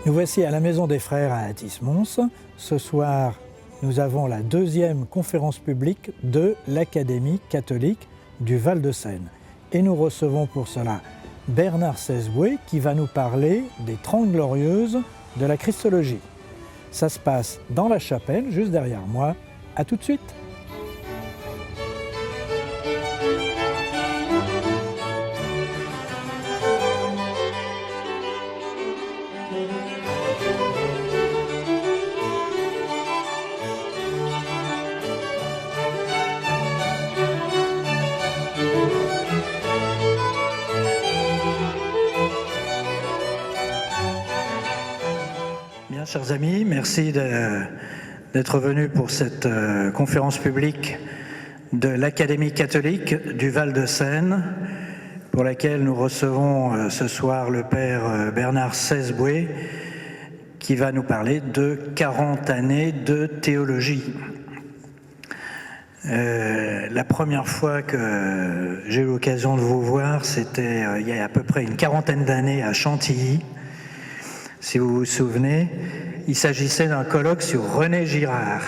Nous voici à la Maison des Frères à Athis-Mons. Ce soir, nous avons la deuxième conférence publique de l'Académie catholique du Val-de-Seine. Et nous recevons pour cela Bernard Sesboué qui va nous parler des 30 glorieuses de la Christologie. Ça se passe dans la chapelle, juste derrière moi. À tout de suite. Bien, chers amis, merci d'être venus pour cette conférence publique de l'Académie catholique du Val-de-Seine, pour laquelle nous recevons ce soir le Père Bernard Sesboué, qui va nous parler de 40 années de théologie. La première fois que j'ai eu l'occasion de vous voir, c'était il y a à peu près une quarantaine d'années à Chantilly. Si vous vous souvenez, il s'agissait d'un colloque sur René Girard.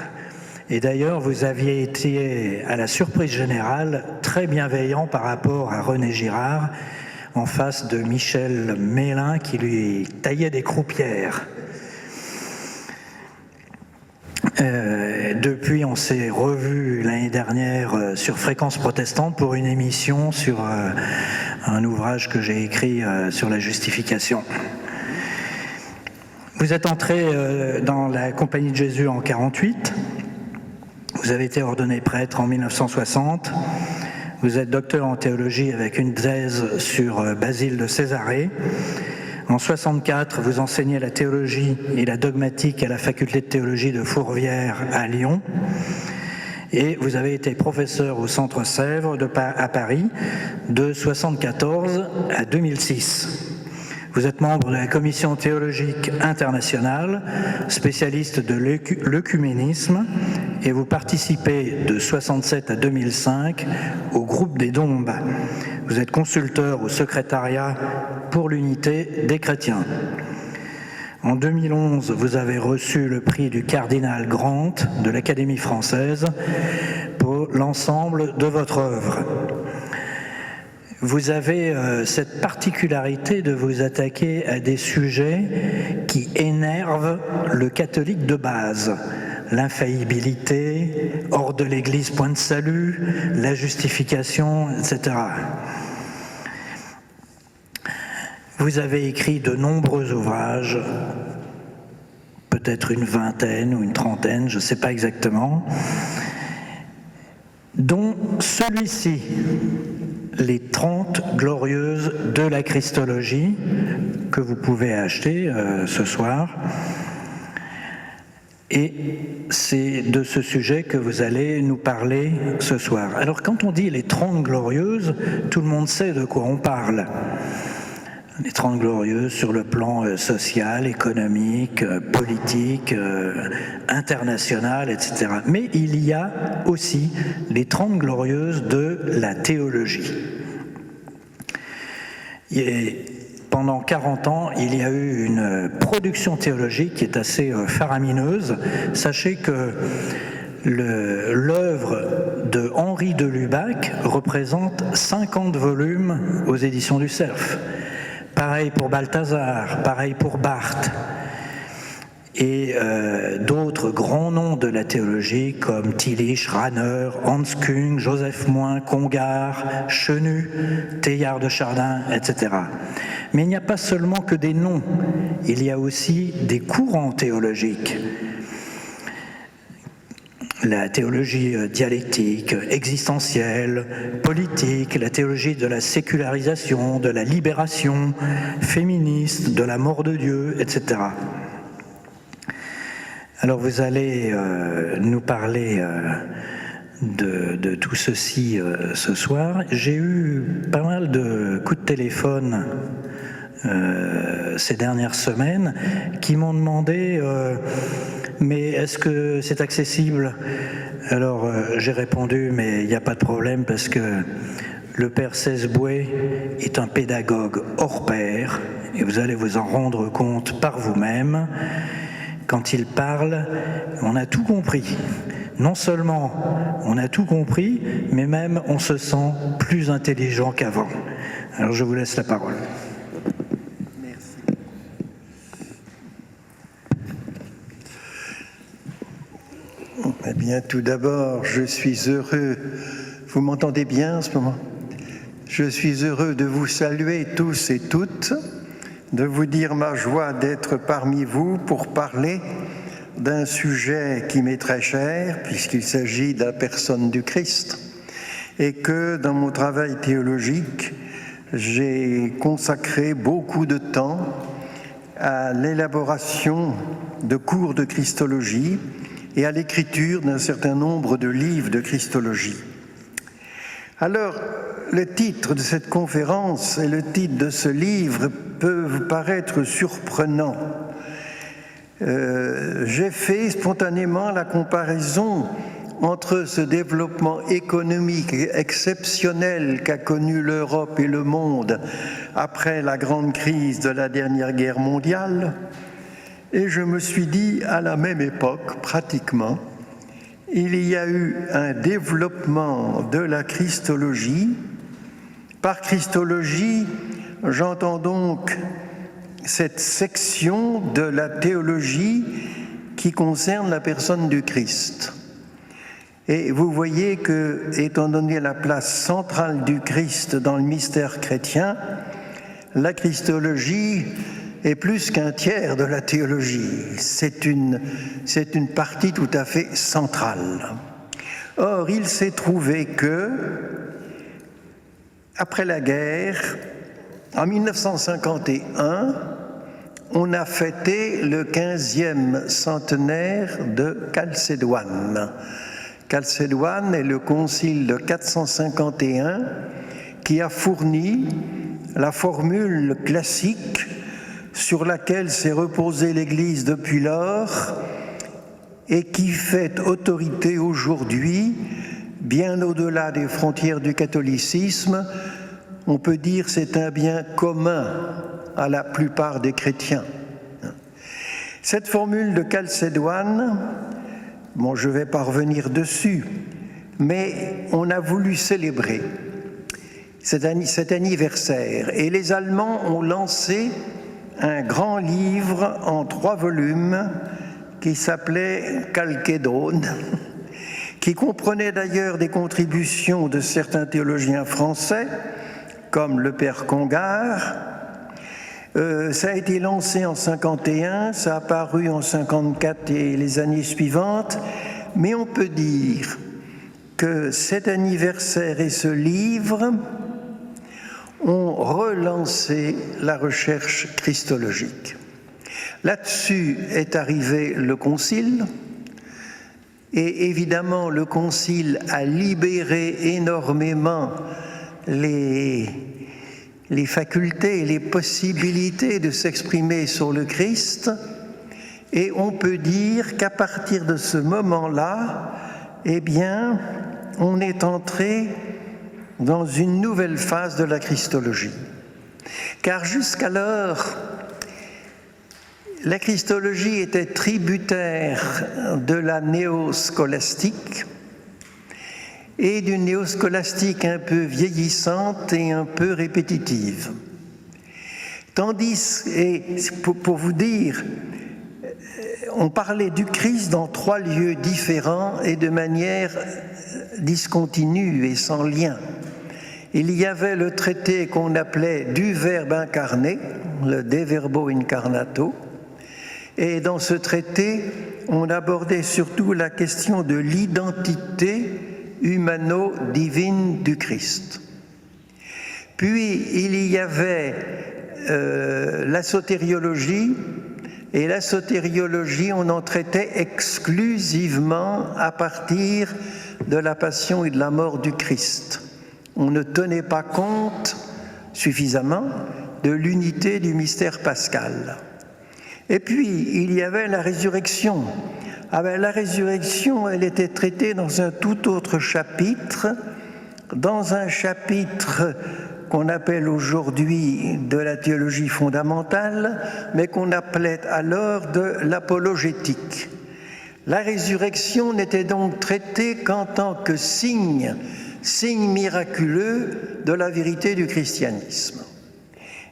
Et d'ailleurs, vous aviez été, à la surprise générale, très bienveillant par rapport à René Girard, en face de Michel Mélin qui lui taillait des croupières. Depuis, on s'est revu l'année dernière sur Fréquence Protestante pour une émission sur un ouvrage que j'ai écrit sur la justification. Vous êtes entré dans la Compagnie de Jésus en 1948, vous avez été ordonné prêtre en 1960, vous êtes docteur en théologie avec une thèse sur Basile de Césarée. En 1964, vous enseignez la théologie et la dogmatique à la faculté de théologie de Fourvière à Lyon. Et vous avez été professeur au Centre Sèvres à Paris de 1974 à 2006. Vous êtes membre de la Commission théologique internationale, spécialiste de l'œcuménisme, et vous participez de 1967 à 2005 au groupe des Dombes. Vous êtes consulteur au secrétariat pour l'unité des chrétiens. En 2011, vous avez reçu le prix du cardinal Grant de l'Académie française pour l'ensemble de votre œuvre. Vous avez cette particularité de vous attaquer à des sujets qui énervent le catholique de base. L'infaillibilité, hors de l'Église, point de salut, la justification, etc. Vous avez écrit de nombreux ouvrages, peut-être une vingtaine ou une trentaine, je ne sais pas exactement, dont celui-ci, les 30 glorieuses de la Christologie, que vous pouvez acheter ce soir. Et c'est de ce sujet que vous allez nous parler ce soir. Alors quand on dit les 30 glorieuses, tout le monde sait de quoi on parle. Les 30 glorieuses sur le plan social, économique, politique, international, etc. Mais il y a aussi les 30 glorieuses de la théologie. Et pendant 40 ans, il y a eu une production théologique qui est assez faramineuse. Sachez que l'œuvre de Henri de Lubac représente 50 volumes aux éditions du Cerf. Pareil pour Balthazar, pareil pour Barth. Et d'autres grands noms de la théologie comme Tillich, Rahner, Hans Küng, Joseph Moin, Congar, Chenu, Teilhard de Chardin, etc. Mais il n'y a pas seulement que des noms, il y a aussi des courants théologiques. La théologie dialectique, existentielle, politique, la théologie de la sécularisation, de la libération, féministe, de la mort de Dieu, etc. Alors vous allez nous parler de tout ceci ce soir. J'ai eu pas mal de coups de téléphone ces dernières semaines qui m'ont demandé mais est-ce que c'est accessible? Alors j'ai répondu mais il n'y a pas de problème parce que le Père Sesboué est un pédagogue hors pair Et vous allez vous en rendre compte par vous-même. Quand il parle, on a tout compris. Non seulement on a tout compris, mais même on se sent plus intelligent qu'avant. Alors je vous laisse la parole. Merci. Eh bien, tout d'abord, je suis heureux. Vous m'entendez bien en ce moment ? Je suis heureux de vous saluer tous et toutes, de vous dire ma joie d'être parmi vous pour parler d'un sujet qui m'est très cher, puisqu'il s'agit de la personne du Christ, et que dans mon travail théologique, j'ai consacré beaucoup de temps à l'élaboration de cours de Christologie et à l'écriture d'un certain nombre de livres de Christologie. Alors, le titre de cette conférence et le titre de ce livre peuvent paraître surprenants. J'ai fait spontanément la comparaison entre ce développement économique exceptionnel qu'a connu l'Europe et le monde après la grande crise de la dernière guerre mondiale, et je me suis dit, à la même époque, pratiquement, il y a eu un développement de la Christologie. Par Christologie, j'entends donc cette section de la théologie qui concerne la personne du Christ. Et vous voyez que, étant donné la place centrale du Christ dans le mystère chrétien, la Christologie est plus qu'un tiers de la théologie. C'est une partie tout à fait centrale. Or, il s'est trouvé que, après la guerre, en 1951, on a fêté le 15e centenaire de Chalcédoine. Chalcédoine est le concile de 451 qui a fourni la formule classique sur laquelle s'est reposée l'Église depuis lors et qui fait autorité aujourd'hui, bien au-delà des frontières du catholicisme. On peut dire que c'est un bien commun à la plupart des chrétiens. Cette formule de Chalcédoine, bon, je ne vais pas revenir dessus, mais on a voulu célébrer cet anniversaire. Et les Allemands ont lancé un grand livre en 3 volumes qui s'appelait Chalcédone, qui comprenait d'ailleurs des contributions de certains théologiens français, comme le père Congar. Ça a été lancé en 51, ça a paru en 54 et les années suivantes, mais on peut dire que cet anniversaire et ce livre ont relancé la recherche christologique. Là-dessus est arrivé le Concile, et évidemment le Concile a libéré énormément les facultés, les possibilités de s'exprimer sur le Christ, et on peut dire qu'à partir de ce moment-là, eh bien, on est entré dans une nouvelle phase de la Christologie. Car jusqu'alors, la Christologie était tributaire de la néoscolastique, et d'une néoscolastique un peu vieillissante et un peu répétitive. Tandis, et pour vous dire, on parlait du Christ dans 3 lieux différents et de manière discontinue et sans lien. Il y avait le traité qu'on appelait du Verbe incarné, le De Verbo Incarnato, et dans ce traité, on abordait surtout la question de l'identité humano-divine du Christ. Puis il y avait la sotériologie, et la sotériologie, on en traitait exclusivement à partir de la passion et de la mort du Christ. On ne tenait pas compte suffisamment de l'unité du mystère pascal. Et puis, il y avait la résurrection. La résurrection, elle était traitée dans un tout autre chapitre, dans un chapitre qu'on appelle aujourd'hui de la théologie fondamentale, mais qu'on appelait alors de l'apologétique. La résurrection n'était donc traitée qu'en tant que signe miraculeux de la vérité du christianisme.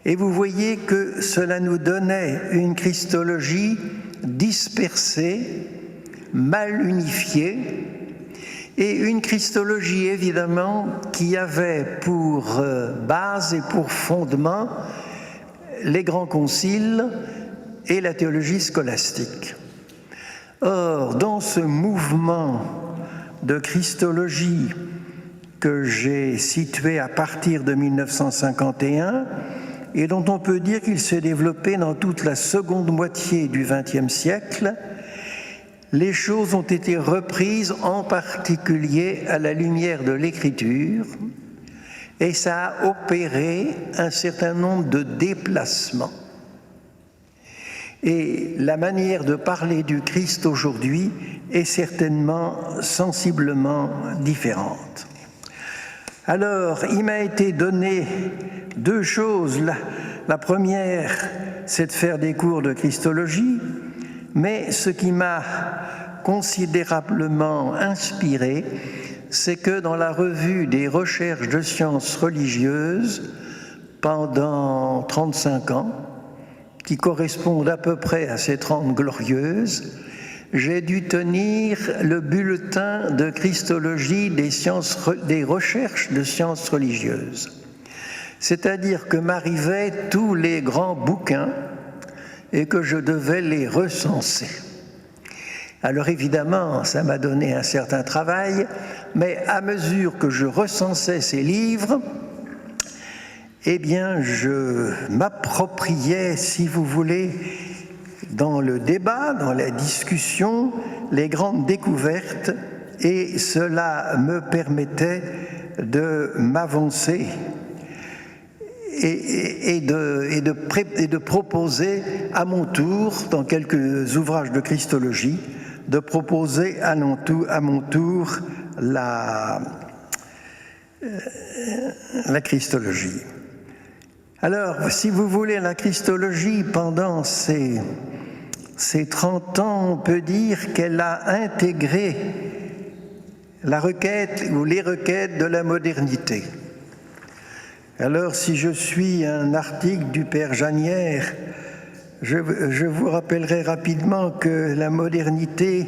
Et vous voyez que cela nous donnait une christologie dispersée, mal unifiée, et une christologie évidemment qui avait pour base et pour fondement les grands conciles et la théologie scolastique. Or, dans ce mouvement de christologie que j'ai situé à partir de 1951 et dont on peut dire qu'il s'est développé dans toute la seconde moitié du XXe siècle, les choses ont été reprises en particulier à la lumière de l'Écriture et ça a opéré un certain nombre de déplacements. Et la manière de parler du Christ aujourd'hui est certainement sensiblement différente. Alors, il m'a été donné deux choses. La première, c'est de faire des cours de christologie, mais ce qui m'a considérablement inspiré, c'est que dans la revue des recherches de sciences religieuses, pendant 35 ans, qui correspondent à peu près à ces 30 glorieuses, j'ai dû tenir le bulletin de christologie des recherches de sciences religieuses. C'est-à-dire que m'arrivaient tous les grands bouquins et que je devais les recenser. Alors évidemment, ça m'a donné un certain travail, mais à mesure que je recensais ces livres, eh bien, je m'appropriais, si vous voulez, dans le débat, dans la discussion, les grandes découvertes, et cela me permettait de m'avancer et de proposer à mon tour, dans quelques ouvrages de christologie, de proposer à mon tour la christologie. Alors, si vous voulez, la christologie, pendant ces 30 ans, on peut dire qu'elle a intégré la requête ou les requêtes de la modernité. Alors, si je suis un article du Père Janière, je vous rappellerai rapidement que la modernité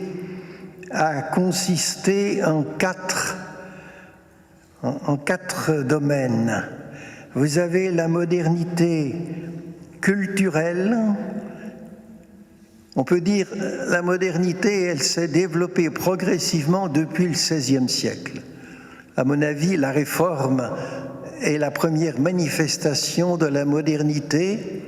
a consisté en quatre domaines. Vous avez la modernité culturelle. On peut dire la modernité, elle s'est développée progressivement depuis le XVIe siècle. À mon avis, la Réforme est la première manifestation de la modernité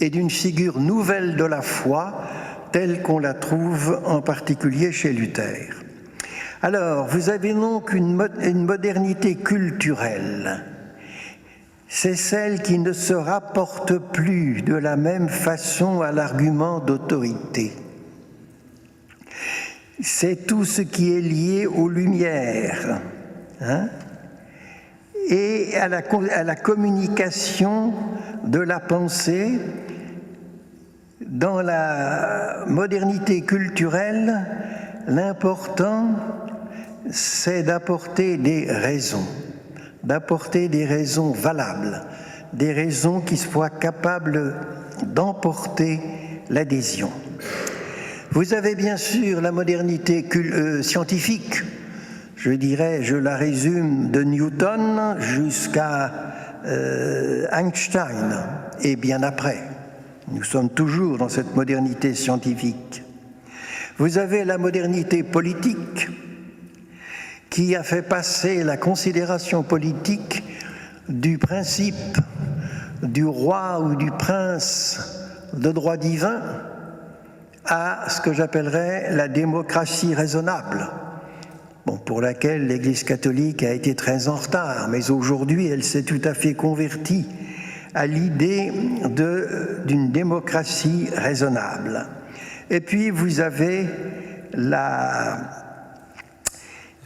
et d'une figure nouvelle de la foi telle qu'on la trouve en particulier chez Luther. Alors, vous avez donc une modernité culturelle. C'est celle qui ne se rapporte plus de la même façon à l'argument d'autorité. C'est tout ce qui est lié aux Lumières, et à la communication de la pensée. Dans la modernité culturelle, l'important, c'est d'apporter des raisons valables, des raisons qui soient capables d'emporter l'adhésion. Vous avez bien sûr la modernité scientifique, je dirais, je la résume de Newton jusqu'à Einstein et bien après. Nous sommes toujours dans cette modernité scientifique. Vous avez la modernité politique qui a fait passer la considération politique du principe du roi ou du prince de droit divin à ce que j'appellerais la démocratie raisonnable, pour laquelle l'Église catholique a été très en retard, mais aujourd'hui elle s'est tout à fait convertie à l'idée d'une démocratie raisonnable. Et puis vous avez la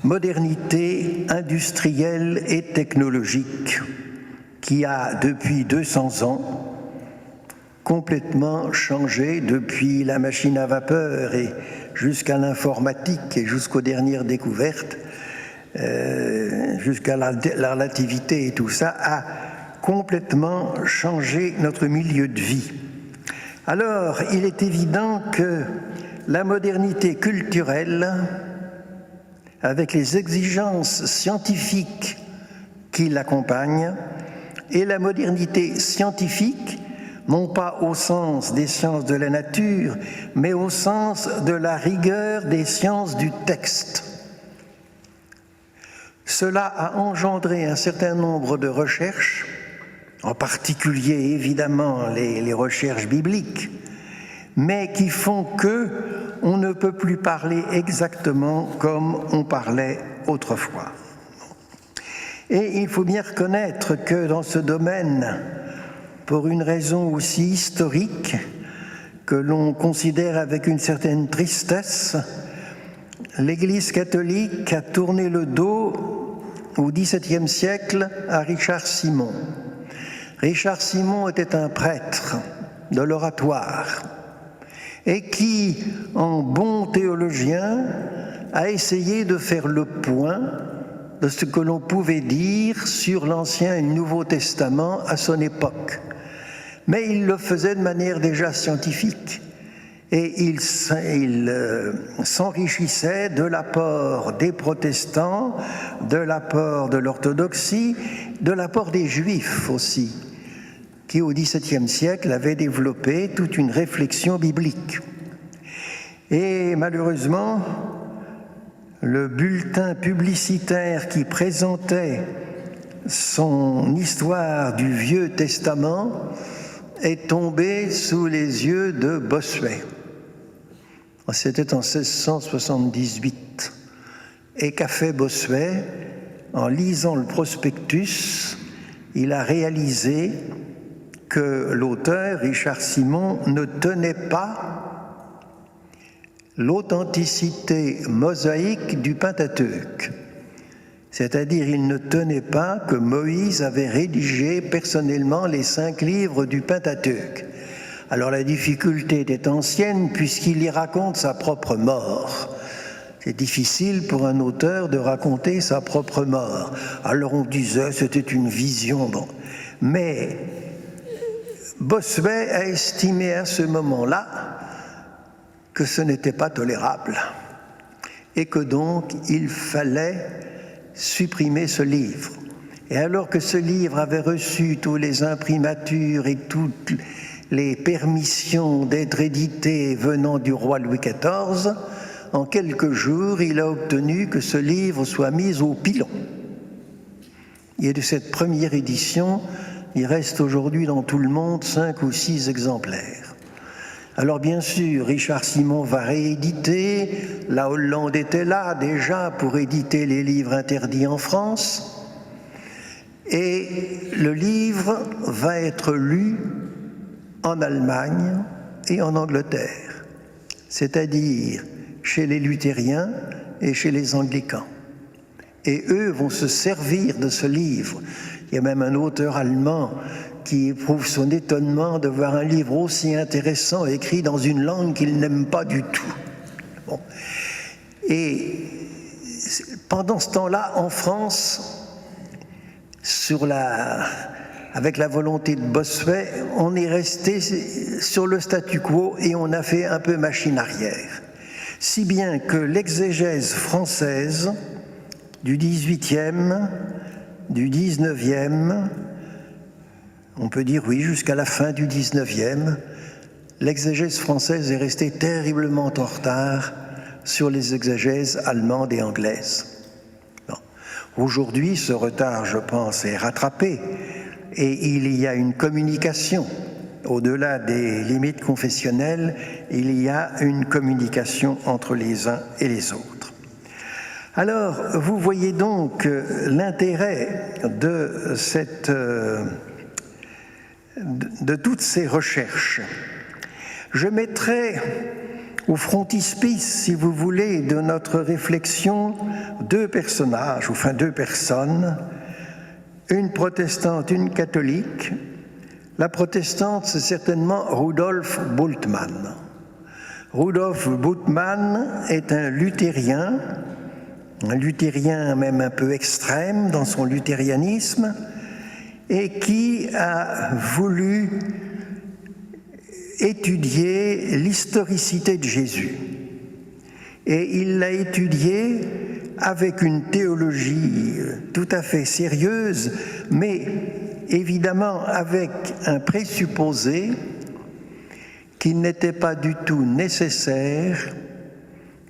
modernité industrielle et technologique qui a depuis 200 ans complètement changé, depuis la machine à vapeur et jusqu'à l'informatique et jusqu'aux dernières découvertes, jusqu'à la relativité et tout ça, a complètement changé notre milieu de vie. Alors, il est évident que la modernité culturelle, avec les exigences scientifiques qui l'accompagnent, et la modernité scientifique, non pas au sens des sciences de la nature, mais au sens de la rigueur des sciences du texte. Cela a engendré un certain nombre de recherches, en particulier évidemment les recherches bibliques, mais qui font qu'on ne peut plus parler exactement comme on parlait autrefois. Et il faut bien reconnaître que dans ce domaine, pour une raison aussi historique que l'on considère avec une certaine tristesse, l'Église catholique a tourné le dos au XVIIe siècle à Richard Simon. Richard Simon était un prêtre de l'oratoire et qui, en bon théologien, a essayé de faire le point de ce que l'on pouvait dire sur l'Ancien et le Nouveau Testament à son époque. Mais il le faisait de manière déjà scientifique et il s'enrichissait de l'apport des protestants, de l'apport de l'orthodoxie, de l'apport des juifs aussi, qui au XVIIe siècle avaient développé toute une réflexion biblique. Et malheureusement, le bulletin publicitaire qui présentait son histoire du Vieux Testament est tombé sous les yeux de Bossuet. C'était en 1678. Et qu'a fait Bossuet? En lisant le prospectus, il a réalisé que l'auteur, Richard Simon, ne tenait pas l'authenticité mosaïque du Pentateuque. C'est-à-dire, il ne tenait pas que Moïse avait rédigé personnellement les 5 livres du Pentateuque. Alors la difficulté était ancienne puisqu'il y raconte sa propre mort. C'est difficile pour un auteur de raconter sa propre mort. Alors on disait c'était une vision. Bon. Mais Bossuet a estimé à ce moment-là que ce n'était pas tolérable et que donc il fallait supprimer ce livre. Et alors que ce livre avait reçu toutes les imprimatures et toutes les permissions d'être édité venant du roi Louis XIV, en quelques jours, il a obtenu que ce livre soit mis au pilon. Et de cette première édition, il reste aujourd'hui dans tout le monde 5 ou 6 exemplaires. Alors bien sûr, Richard Simon va rééditer, la Hollande était là déjà pour éditer les livres interdits en France, et le livre va être lu en Allemagne et en Angleterre, c'est-à-dire chez les luthériens et chez les anglicans. Et eux vont se servir de ce livre. Il y a même un auteur allemand qui éprouve son étonnement de voir un livre aussi intéressant écrit dans une langue qu'il n'aime pas du tout. Bon. Et pendant ce temps-là, en France, avec la volonté de Bossuet, on est resté sur le statu quo et on a fait un peu machine arrière. Si bien que l'exégèse française du XVIIIe, du XIXe, on peut dire oui, jusqu'à la fin du XIXe, l'exégèse française est restée terriblement en retard sur les exégèses allemandes et anglaises. Bon. Aujourd'hui, ce retard, je pense, est rattrapé et il y a une communication. Au-delà des limites confessionnelles, il y a une communication entre les uns et les autres. Alors, vous voyez donc l'intérêt de toutes ces recherches. Je mettrai au frontispice, si vous voulez, de notre réflexion 2 personnages, enfin 2 personnes, une protestante, une catholique. La protestante, c'est certainement Rudolf Bultmann. Rudolf Bultmann est un luthérien même un peu extrême dans son luthérianisme, et qui a voulu étudier l'historicité de Jésus. Et il l'a étudié avec une théologie tout à fait sérieuse, mais évidemment avec un présupposé qu'il n'était pas du tout nécessaire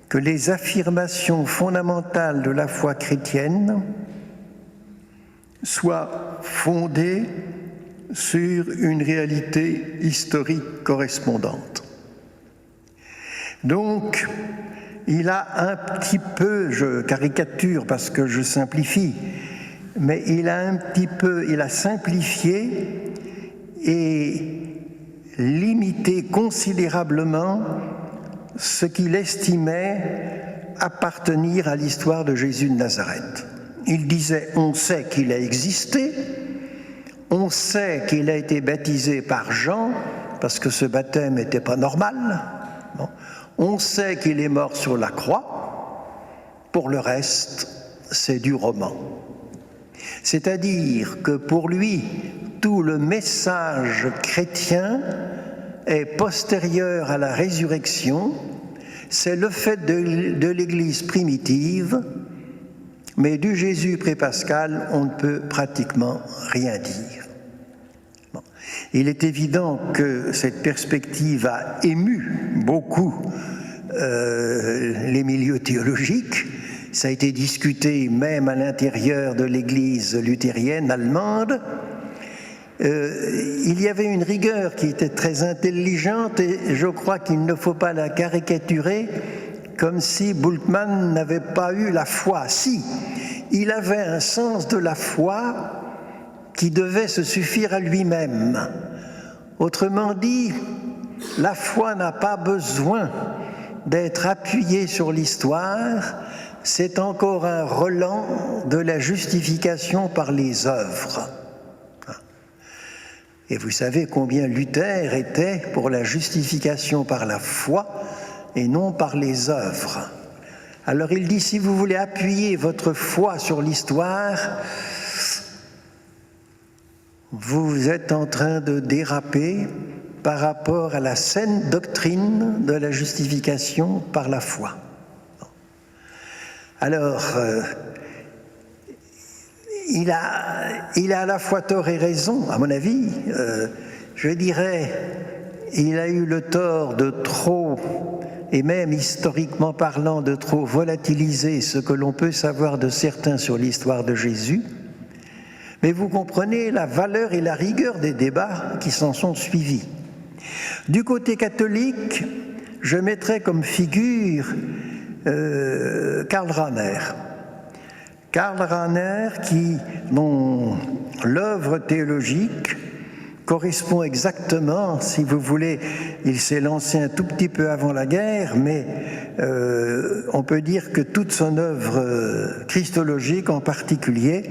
que les affirmations fondamentales de la foi chrétienne soient fondées sur une réalité historique correspondante. Donc, il a un petit peu, je caricature parce que je simplifie, mais il a simplifié et limité considérablement ce qu'il estimait appartenir à l'histoire de Jésus de Nazareth. Il disait, on sait qu'il a existé, on sait qu'il a été baptisé par Jean, parce que ce baptême n'était pas normal. Bon. On sait qu'il est mort sur la croix. Pour le reste, c'est du roman. C'est-à-dire que pour lui, tout le message chrétien est postérieur à la résurrection. C'est le fait de l'Église primitive, mais du Jésus pré-pascal, on ne peut pratiquement rien dire. Bon. Il est évident que cette perspective a ému beaucoup les milieux théologiques. Ça a été discuté même à l'intérieur de l'Église luthérienne allemande. Il y avait une rigueur qui était très intelligente et je crois qu'il ne faut pas la caricaturer comme si Bultmann n'avait pas eu la foi. Si, il avait un sens de la foi qui devait se suffire à lui-même. Autrement dit, la foi n'a pas besoin d'être appuyée sur l'histoire, c'est encore un relent de la justification par les œuvres. Et vous savez combien Luther était pour la justification par la foi et non par les œuvres. Alors il dit, si vous voulez appuyer votre foi sur l'histoire, vous êtes en train de déraper par rapport à la saine doctrine de la justification par la foi. Alors, il a à la fois tort et raison, à mon avis. Je dirais, il a eu le tort de trop, et même historiquement parlant, de trop volatiliser ce que l'on peut savoir de certains sur l'histoire de Jésus. Mais vous comprenez la valeur et la rigueur des débats qui s'en sont suivis. Du côté catholique, je mettrais comme figure Karl Rahner. Karl Rahner, dont l'œuvre théologique correspond exactement, si vous voulez, il s'est lancé un tout petit peu avant la guerre, mais on peut dire que toute son œuvre christologique en particulier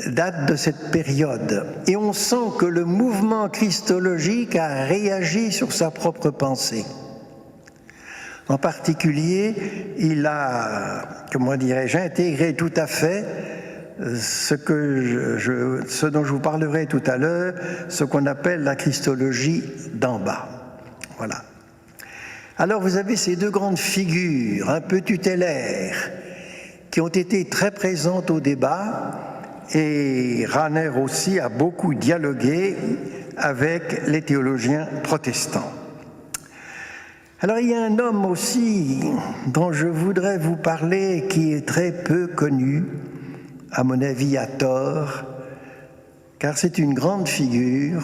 date de cette période. Et on sent que le mouvement christologique a réagi sur sa propre pensée. En particulier, il a, comment dirais-je, intégré tout à fait ce dont je vous parlerai tout à l'heure, ce qu'on appelle la christologie d'en bas. Voilà. Alors vous avez ces deux grandes figures, un peu tutélaires, qui ont été très présentes au débat, et Rahner aussi a beaucoup dialogué avec les théologiens protestants. Alors il y a un homme aussi dont je voudrais vous parler qui est très peu connu, à mon avis à tort, car c'est une grande figure,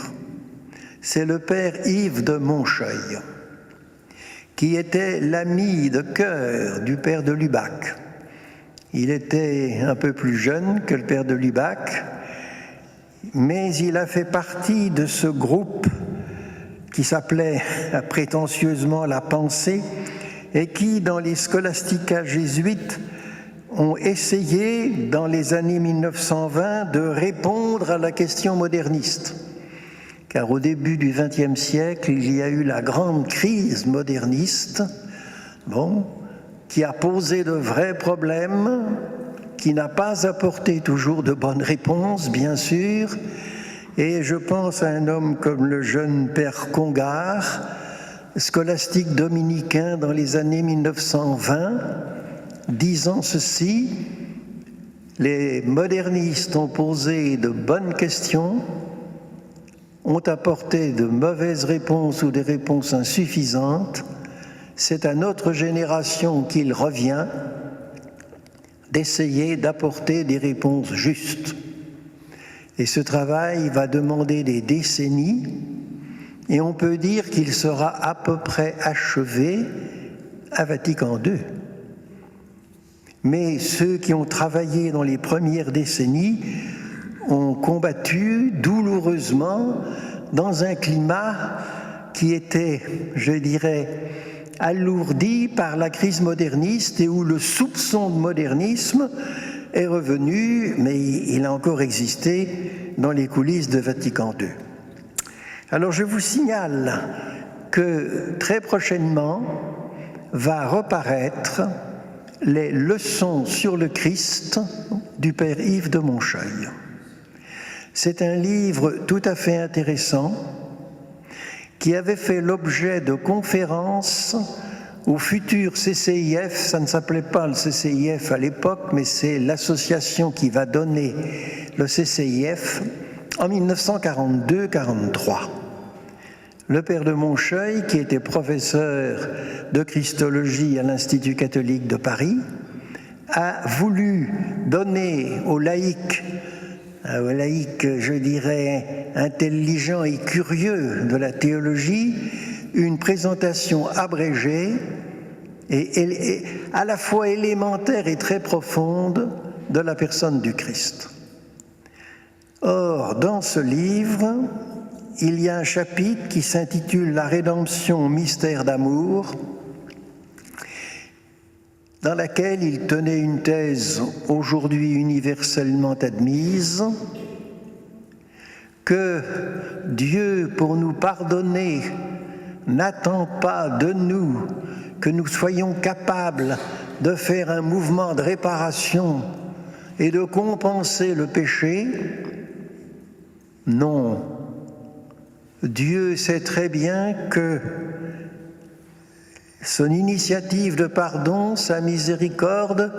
c'est le père Yves de Moncheuil, qui était l'ami de cœur du père de Lubac. Il était un peu plus jeune que le père de Lubac, mais il a fait partie de ce groupe qui s'appelait prétentieusement la pensée et qui, dans les scholastica jésuites, ont essayé, dans les années 1920, de répondre à la question moderniste. Car au début du XXe siècle, il y a eu la grande crise moderniste, qui a posé de vrais problèmes, qui n'a pas apporté toujours de bonnes réponses, bien sûr. Et je pense à un homme comme le jeune père Congar, scolastique dominicain dans les années 1920, disant ceci: les modernistes ont posé de bonnes questions, ont apporté de mauvaises réponses ou des réponses insuffisantes. C'est à notre génération qu'il revient d'essayer d'apporter des réponses justes. Et ce travail va demander des décennies, et on peut dire qu'il sera à peu près achevé à Vatican II. Mais ceux qui ont travaillé dans les premières décennies ont combattu douloureusement dans un climat qui était, je dirais, alourdi par la crise moderniste et où le soupçon de modernisme est revenu, mais il a encore existé dans les coulisses de Vatican II. Alors je vous signale que très prochainement va reparaître les leçons sur le Christ du père Yves de Moncheuil. C'est un livre tout à fait intéressant qui avait fait l'objet de conférences au futur CCIF. Ça ne s'appelait pas le CCIF à l'époque, mais c'est l'association qui va donner le CCIF en 1942-43. Le père de Moncheuil, qui était professeur de christologie à l'Institut catholique de Paris, a voulu donner aux laïcs, je dirais, intelligents et curieux de la théologie, une présentation abrégée et à la fois élémentaire et très profonde de la personne du Christ. Or, dans ce livre, il y a un chapitre qui s'intitule « La rédemption, mystère d'amour », dans laquelle il tenait une thèse aujourd'hui universellement admise, que Dieu, pour nous pardonner, n'attend pas de nous que nous soyons capables de faire un mouvement de réparation et de compenser le péché. Non. Dieu sait très bien que son initiative de pardon, sa miséricorde,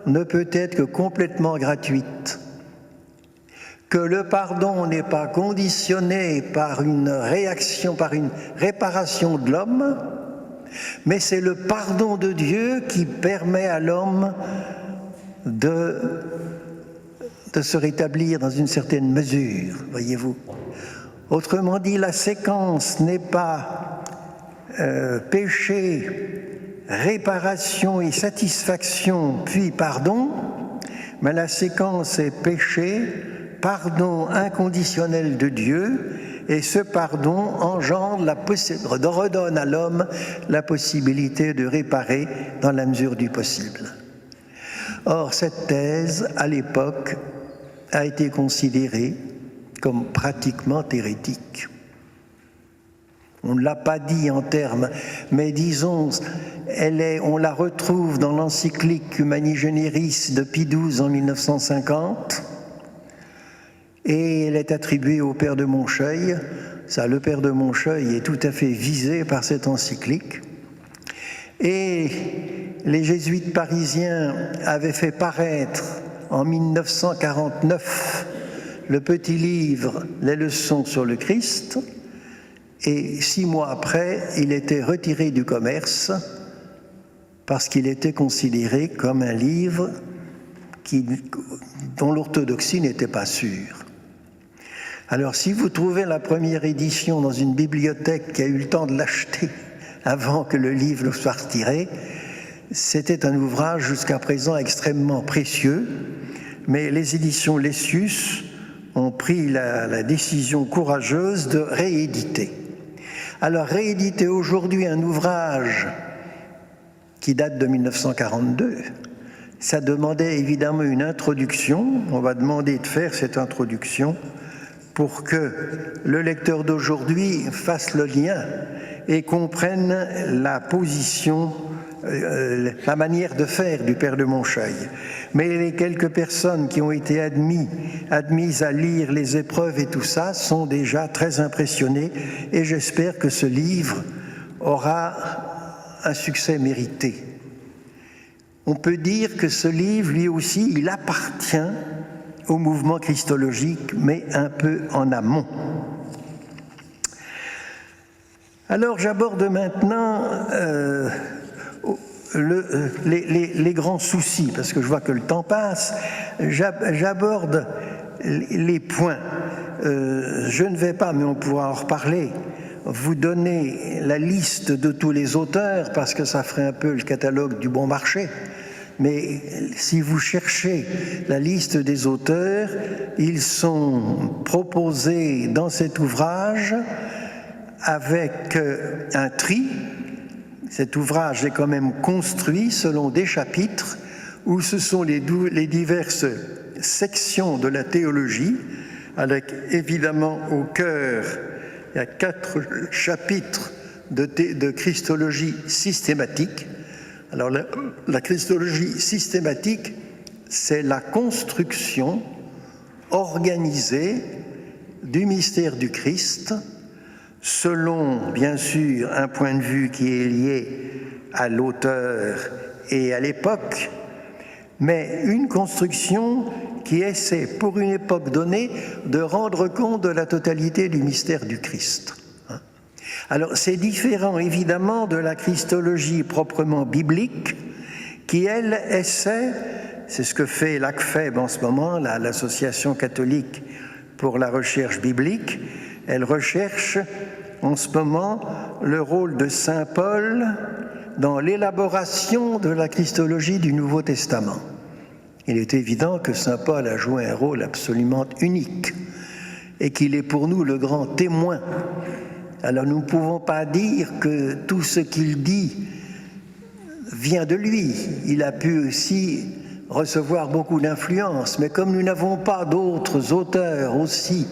ne peut être que complètement gratuite. Que le pardon n'est pas conditionné par une réaction, par une réparation de l'homme, mais c'est le pardon de Dieu qui permet à l'homme de se rétablir dans une certaine mesure, voyez-vous. Autrement dit, la séquence n'est pas péché, réparation et satisfaction, puis pardon, mais la séquence est péché, pardon inconditionnel de Dieu, et ce pardon redonne à l'homme la possibilité de réparer dans la mesure du possible. Or, cette thèse, à l'époque, a été considérée comme pratiquement hérétique. On ne l'a pas dit en termes, mais disons, on la retrouve dans l'encyclique Humani Generis de Pie XII en 1950, et elle est attribuée au père de Moncheuil. Le père de Moncheuil est tout à fait visé par cette encyclique. Et les jésuites parisiens avaient fait paraître en 1949 le petit livre « Les leçons sur le Christ », et 6 mois après, il était retiré du commerce parce qu'il était considéré comme un livre dont l'orthodoxie n'était pas sûre. Alors, si vous trouvez la première édition dans une bibliothèque qui a eu le temps de l'acheter avant que le livre soit retiré, c'était un ouvrage jusqu'à présent extrêmement précieux, mais les éditions Lessius ont pris la décision courageuse de rééditer. Alors, rééditer aujourd'hui un ouvrage qui date de 1942, Ça demandait évidemment une introduction. On va demander de faire cette introduction pour que le lecteur d'aujourd'hui fasse le lien et comprenne la position, la manière de faire du père de Moncheuil. Mais les quelques personnes qui ont été admises à lire les épreuves et tout ça sont déjà très impressionnées, et j'espère que ce livre aura un succès mérité. On peut dire que ce livre, lui aussi, il appartient au mouvement christologique, mais un peu en amont. Alors j'aborde maintenant les grands soucis, parce que je vois que le temps passe. J'aborde les points. Je ne vais pas, mais on pourra en reparler, vous donner la liste de tous les auteurs, parce que ça ferait un peu le catalogue du bon marché. Mais si vous cherchez la liste des auteurs, ils sont proposés dans cet ouvrage avec un tri. Cet ouvrage est quand même construit selon des chapitres où ce sont les diverses sections de la théologie, avec évidemment au cœur, il y a 4 chapitres de christologie systématique. Alors la christologie systématique, c'est la construction organisée du mystère du Christ selon, bien sûr, un point de vue qui est lié à l'auteur et à l'époque, mais une construction qui essaie, pour une époque donnée, de rendre compte de la totalité du mystère du Christ. Alors, c'est différent, évidemment, de la christologie proprement biblique, qui, elle, essaie, c'est ce que fait l'ACFEB en ce moment, l'Association catholique pour la recherche biblique, elle recherche en ce moment le rôle de saint Paul dans l'élaboration de la christologie du Nouveau Testament. Il est évident que saint Paul a joué un rôle absolument unique et qu'il est pour nous le grand témoin. Alors nous ne pouvons pas dire que tout ce qu'il dit vient de lui. Il a pu aussi recevoir beaucoup d'influence, mais comme nous n'avons pas d'autres auteurs aussi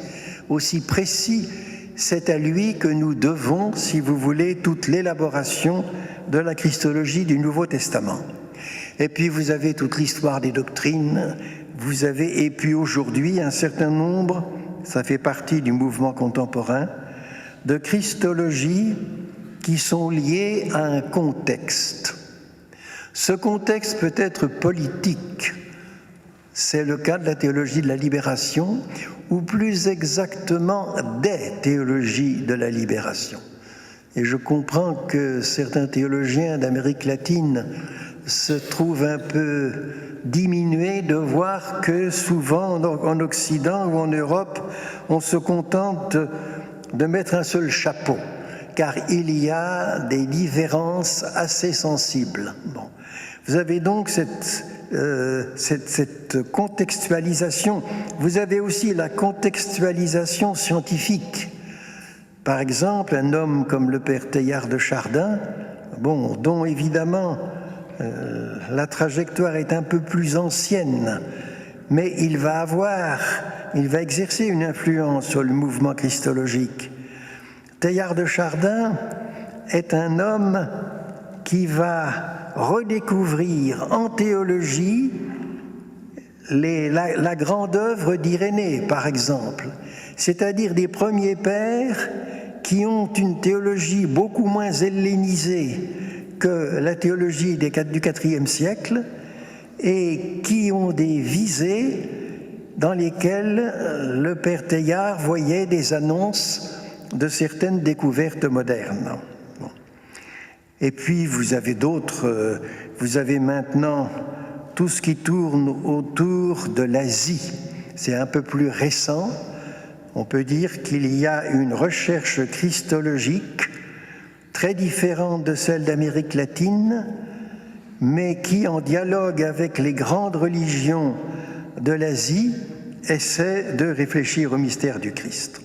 précis, c'est à lui que nous devons, si vous voulez, toute l'élaboration de la christologie du Nouveau Testament. Et puis vous avez toute l'histoire des doctrines, et puis aujourd'hui un certain nombre, ça fait partie du mouvement contemporain, de christologie qui sont liées à un contexte. Ce contexte peut être politique. C'est le cas de la théologie de la libération, ou plus exactement des théologies de la libération. Et je comprends que certains théologiens d'Amérique latine se trouvent un peu diminués de voir que souvent en Occident ou en Europe, on se contente de mettre un seul chapeau, car il y a des différences assez sensibles. Bon. Vous avez donc cette contextualisation. Vous avez aussi la contextualisation scientifique. Par exemple, un homme comme le père Teilhard de Chardin, dont évidemment la trajectoire est un peu plus ancienne, mais il va exercer une influence sur le mouvement christologique. Teilhard de Chardin est un homme qui va redécouvrir en théologie la grande œuvre d'Irénée, par exemple, c'est-à-dire des premiers pères qui ont une théologie beaucoup moins hellénisée que la théologie du IVe siècle et qui ont des visées dans lesquelles le père Teilhard voyait des annonces de certaines découvertes modernes. Et puis vous avez maintenant tout ce qui tourne autour de l'Asie. C'est un peu plus récent. On peut dire qu'il y a une recherche christologique très différente de celle d'Amérique latine, mais qui, en dialogue avec les grandes religions de l'Asie, essaie de réfléchir au mystère du Christ.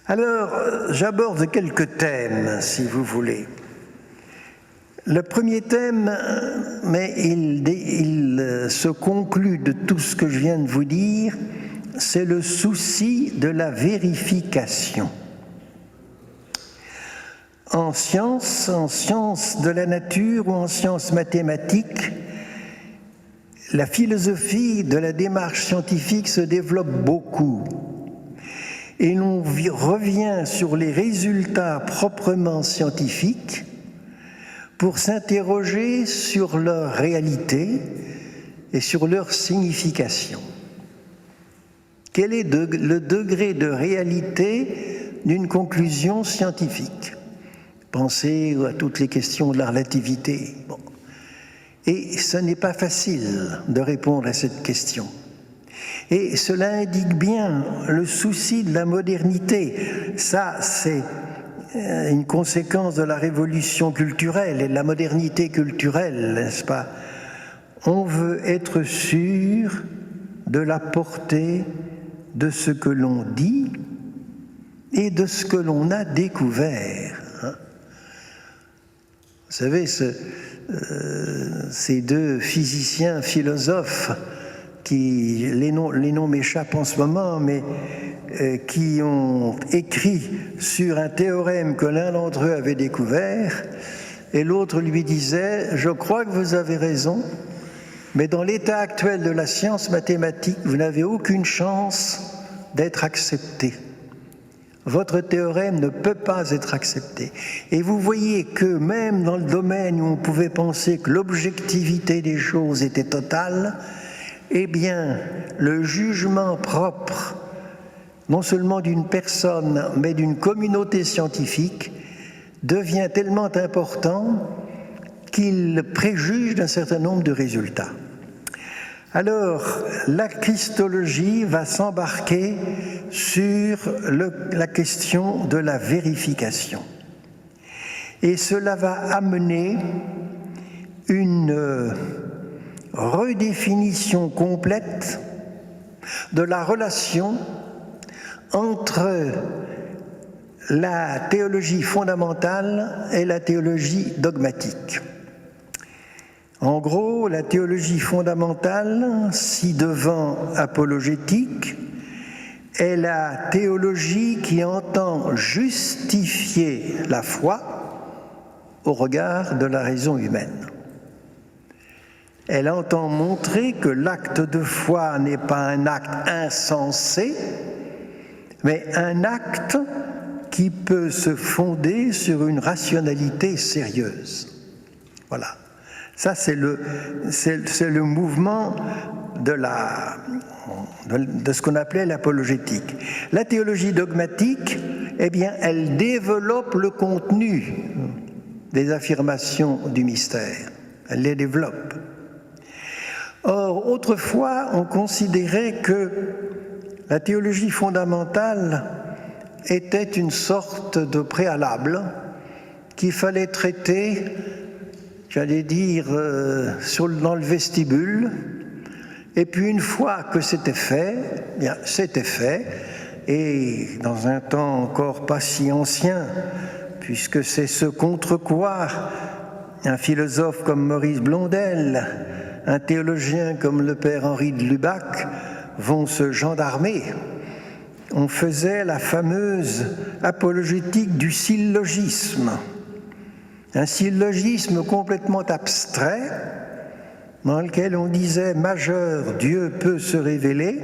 Alors, j'aborde quelques thèmes, si vous voulez. Le premier thème, mais il se conclut de tout ce que je viens de vous dire, c'est le souci de la vérification. En sciences de la nature ou en sciences mathématiques, la philosophie de la démarche scientifique se développe beaucoup. Et l'on revient sur les résultats proprement scientifiques pour s'interroger sur leur réalité et sur leur signification. Quel est le degré de réalité d'une conclusion scientifique? Pensez à toutes les questions de la relativité. Bon. Et ce n'est pas facile de répondre à cette question. Et cela indique bien le souci de la modernité. Ça, c'est une conséquence de la révolution culturelle et de la modernité culturelle, n'est-ce pas? On veut être sûr de la portée de ce que l'on dit et de ce que l'on a découvert. Vous savez, ces deux physiciens philosophes qui, les noms m'échappent en ce moment, mais qui ont écrit sur un théorème que l'un d'entre eux avait découvert, et l'autre lui disait « Je crois que vous avez raison, mais dans l'état actuel de la science mathématique, vous n'avez aucune chance d'être accepté. Votre théorème ne peut pas être accepté. » Et vous voyez que même dans le domaine où on pouvait penser que l'objectivité des choses était totale, eh bien, le jugement propre, non seulement d'une personne, mais d'une communauté scientifique, devient tellement important qu'il préjuge d'un certain nombre de résultats. Alors, la christologie va s'embarquer sur la question de la vérification. Et cela va amener une redéfinition complète de la relation entre la théologie fondamentale et la théologie dogmatique. En gros, la théologie fondamentale, ci-devant apologétique, est la théologie qui entend justifier la foi au regard de la raison humaine. Elle entend montrer que l'acte de foi n'est pas un acte insensé, mais un acte qui peut se fonder sur une rationalité sérieuse. Voilà. Ça, c'est le mouvement de ce qu'on appelait l'apologétique. La théologie dogmatique, eh bien, elle développe le contenu des affirmations du mystère. Elle les développe. Or, autrefois, on considérait que la théologie fondamentale était une sorte de préalable qu'il fallait traiter, j'allais dire, dans le vestibule, et puis une fois que c'était fait, bien, c'était fait, et dans un temps encore pas si ancien, puisque c'est ce contre quoi un philosophe comme Maurice Blondel, un théologien comme le père Henri de Lubac vont se gendarmer. On faisait la fameuse apologétique du syllogisme. Un syllogisme complètement abstrait, dans lequel on disait « majeur, Dieu peut se révéler »,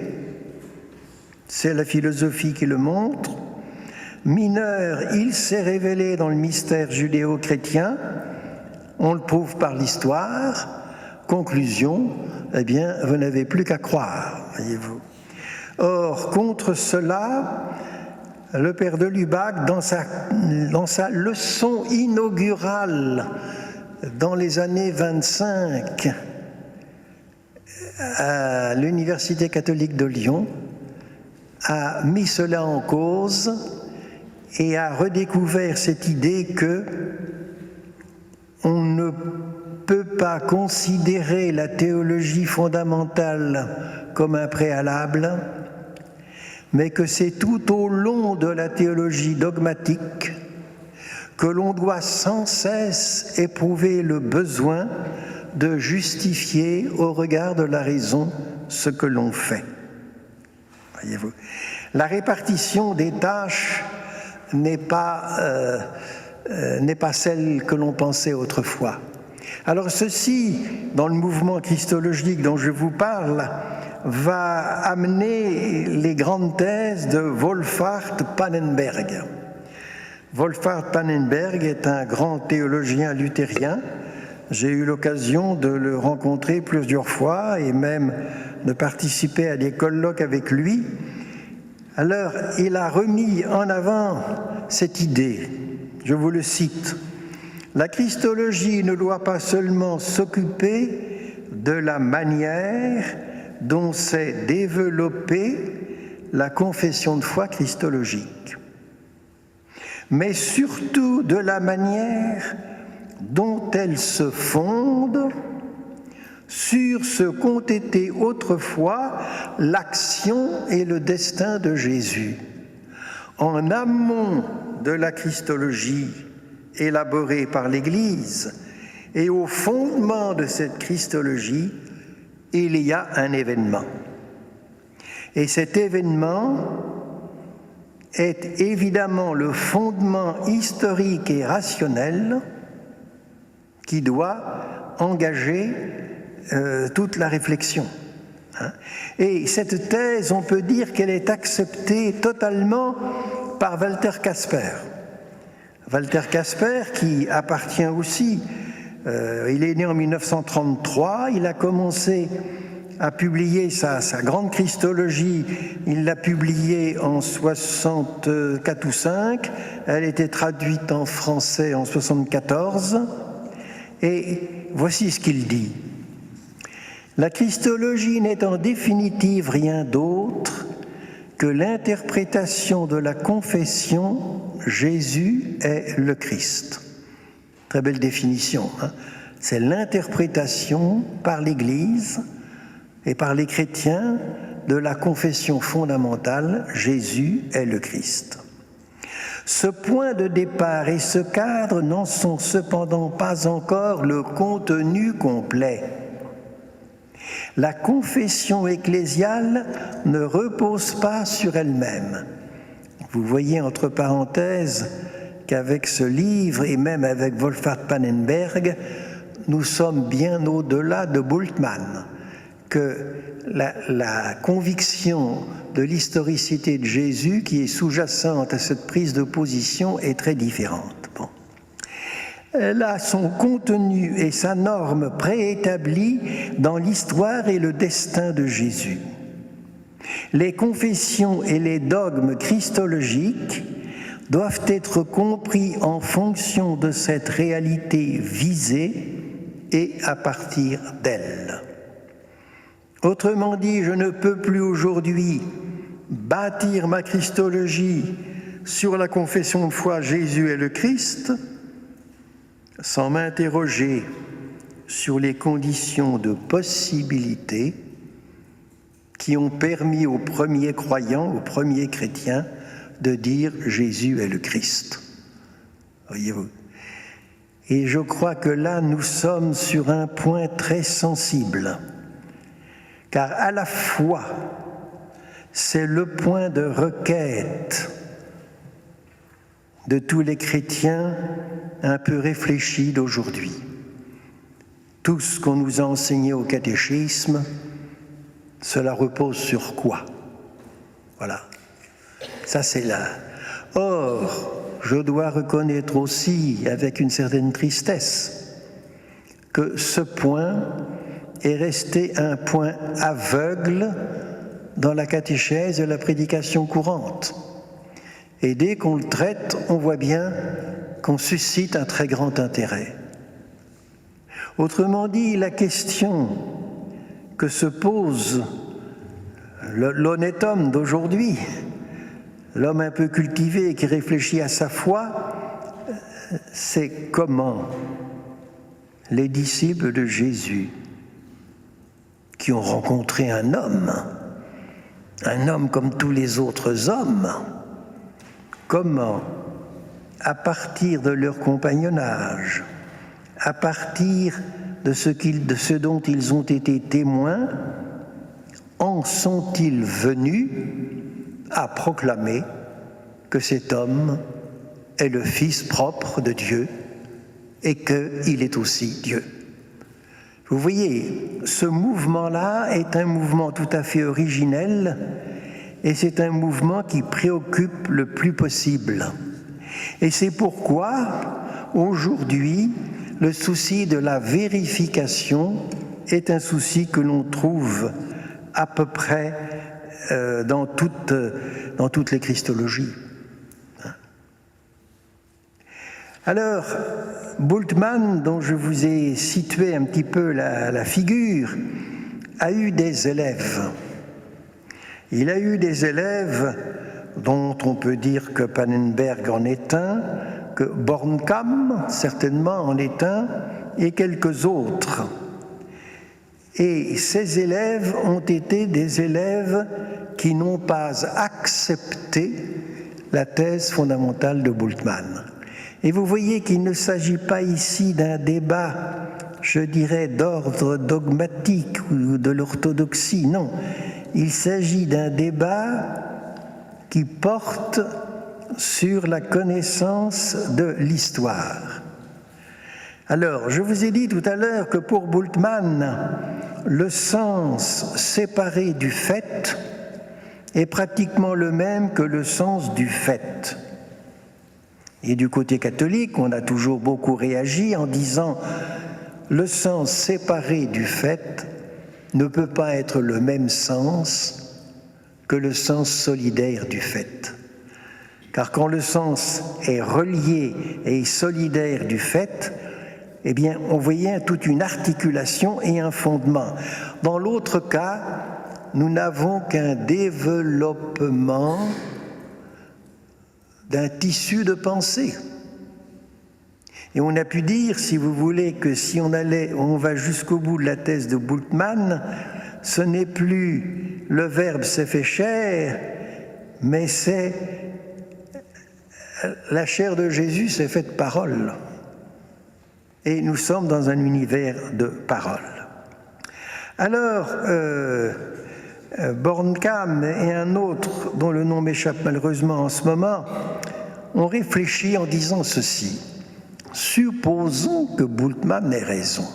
c'est la philosophie qui le montre. « Mineur, il s'est révélé dans le mystère judéo-chrétien », on le prouve par l'histoire. Conclusion, eh bien, vous n'avez plus qu'à croire, voyez-vous. Or, contre cela, le père de Lubac, dans sa leçon inaugurale dans les années 25 à l'Université catholique de Lyon, a mis cela en cause et a redécouvert cette idée que on ne peut pas considérer la théologie fondamentale comme un préalable, mais que c'est tout au long de la théologie dogmatique que l'on doit sans cesse éprouver le besoin de justifier au regard de la raison ce que l'on fait. Voyez-vous, la répartition des tâches n'est pas celle que l'on pensait autrefois. Alors ceci, dans le mouvement christologique dont je vous parle, va amener les grandes thèses de Wolfhart Pannenberg. Wolfhart Pannenberg est un grand théologien luthérien. J'ai eu l'occasion de le rencontrer plusieurs fois et même de participer à des colloques avec lui. Alors, il a remis en avant cette idée. Je vous le cite. « La christologie ne doit pas seulement s'occuper de la manière dont s'est développée la confession de foi christologique, mais surtout de la manière dont elle se fonde sur ce qu'ont été autrefois l'action et le destin de Jésus. En amont de la christologie élaborée par l'Église et au fondement de cette christologie, il y a un événement. Et cet événement est évidemment le fondement historique et rationnel qui doit engager toute la réflexion. Et cette thèse, on peut dire qu'elle est acceptée totalement par Walter Kasper. Walter Kasper, qui appartient aussi, il est né en 1933, il a commencé à publier sa grande christologie, il l'a publiée en 64 ou 5, elle était traduite en français en 74, et voici ce qu'il dit. La christologie n'est en définitive rien d'autre que l'interprétation de la confession « Jésus est le Christ ». Très belle définition, hein ? C'est l'interprétation par l'Église et par les chrétiens de la confession fondamentale « Jésus est le Christ ». Ce point de départ et ce cadre n'en sont cependant pas encore le contenu complet. La confession ecclésiale ne repose pas sur elle-même. Vous voyez entre parenthèses qu'avec ce livre et même avec Wolfhart Pannenberg, nous sommes bien au-delà de Bultmann, que la conviction de l'historicité de Jésus qui est sous-jacente à cette prise de position est très différente. Bon. Elle a son contenu et sa norme préétablie dans l'histoire et le destin de Jésus. Les confessions et les dogmes christologiques doivent être compris en fonction de cette réalité visée et à partir d'elle. Autrement dit, je ne peux plus aujourd'hui bâtir ma christologie sur la confession de foi Jésus est le Christ sans m'interroger sur les conditions de possibilité qui ont permis aux premiers croyants, aux premiers chrétiens, de dire Jésus est le Christ. Voyez-vous ? Et je crois que là, nous sommes sur un point très sensible, car à la fois, c'est le point de requête de tous les chrétiens un peu réfléchis d'aujourd'hui. Tout ce qu'on nous a enseigné au catéchisme, cela repose sur quoi? Voilà. Ça, c'est là. Or, je dois reconnaître aussi, avec une certaine tristesse, que ce point est resté un point aveugle dans la catéchèse et la prédication courante. Et dès qu'on le traite, on voit bien qu'on suscite un très grand intérêt. Autrement dit, la question que se pose l'honnête homme d'aujourd'hui, l'homme un peu cultivé qui réfléchit à sa foi, c'est comment les disciples de Jésus, qui ont rencontré un homme comme tous les autres hommes, comment à partir de leur compagnonnage, à partir de ce dont ils ont été témoins, en sont-ils venus à proclamer que cet homme est le Fils propre de Dieu et qu'il est aussi Dieu. Vous voyez, ce mouvement-là est un mouvement tout à fait originel et c'est un mouvement qui préoccupe le plus possible. Et c'est pourquoi, aujourd'hui, le souci de la vérification est un souci que l'on trouve à peu près dans toutes les christologies. Alors, Bultmann, dont je vous ai situé un petit peu la figure, a eu des élèves. Il a eu des élèves dont on peut dire que Pannenberg en est un, que Bornkamm certainement en est un, et quelques autres. Et ces élèves ont été des élèves qui n'ont pas accepté la thèse fondamentale de Bultmann. Et vous voyez qu'il ne s'agit pas ici d'un débat, je dirais, d'ordre dogmatique ou de l'orthodoxie, non. Il s'agit d'un débat qui porte sur la connaissance de l'histoire. Alors, je vous ai dit tout à l'heure que pour Bultmann, le sens séparé du fait est pratiquement le même que le sens du fait. Et du côté catholique, on a toujours beaucoup réagi en disant le sens séparé du fait ne peut pas être le même sens que le sens solidaire du fait. Car quand le sens est relié et solidaire du fait, eh bien, on voyait toute une articulation et un fondement. Dans l'autre cas, nous n'avons qu'un développement d'un tissu de pensée. Et on a pu dire, si vous voulez, que si on va jusqu'au bout de la thèse de Bultmann, ce n'est plus le Verbe s'est fait chair, mais c'est la chair de Jésus s'est faite parole. Et nous sommes dans un univers de parole. Alors, Bornkamm et un autre, dont le nom m'échappe malheureusement en ce moment, ont réfléchi en disant ceci. Supposons que Bultmann ait raison.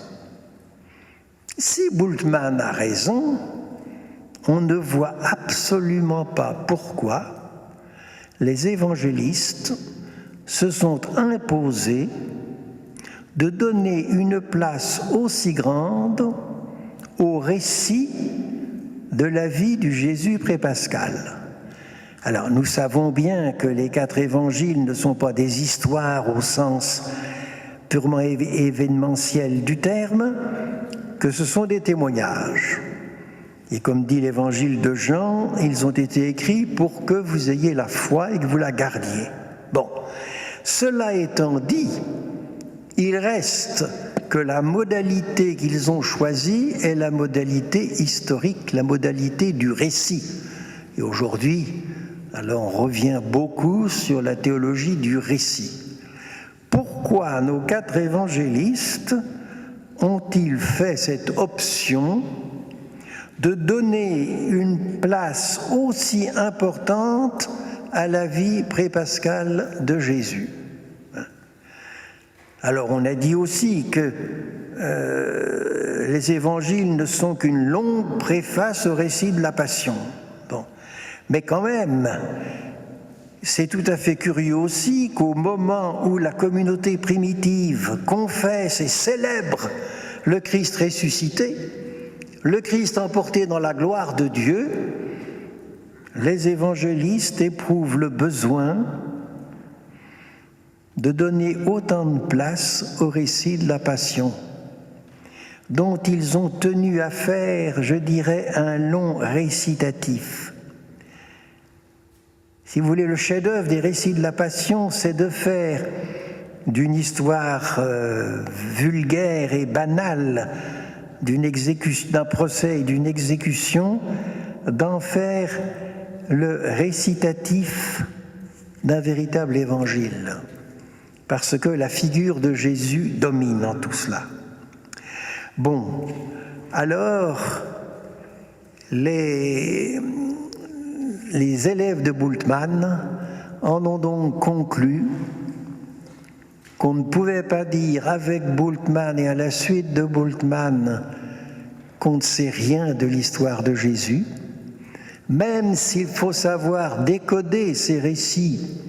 Si Bultmann a raison, on ne voit absolument pas pourquoi les évangélistes se sont imposés de donner une place aussi grande au récit de la vie du Jésus prépascal. Alors, nous savons bien que les 4 évangiles ne sont pas des histoires au sens purement événementiel du terme, que ce sont des témoignages. Et comme dit l'évangile de Jean, ils ont été écrits pour que vous ayez la foi et que vous la gardiez. Bon, cela étant dit, il reste que la modalité qu'ils ont choisie est la modalité historique, la modalité du récit. Et aujourd'hui, alors on revient beaucoup sur la théologie du récit. Pourquoi nos 4 évangélistes ont-ils fait cette option de donner une place aussi importante à la vie prépascale de Jésus? Alors on a dit aussi que les évangiles ne sont qu'une longue préface au récit de la Passion. Bon. Mais quand même, c'est tout à fait curieux aussi qu'au moment où la communauté primitive confesse et célèbre le Christ ressuscité, le Christ emporté dans la gloire de Dieu, les évangélistes éprouvent le besoin de donner autant de place au récit de la Passion, dont ils ont tenu à faire, je dirais, un long récitatif. Si vous voulez, le chef-d'œuvre des récits de la Passion, c'est de faire d'une histoire vulgaire et banale, d'un procès et d'une exécution, d'en faire le récitatif d'un véritable évangile. parce que la figure de Jésus domine en tout cela. Bon, alors, les élèves de Bultmann en ont donc conclu qu'on ne pouvait pas dire avec Bultmann et à la suite de Bultmann qu'on ne sait rien de l'histoire de Jésus, même s'il faut savoir décoder ces récits.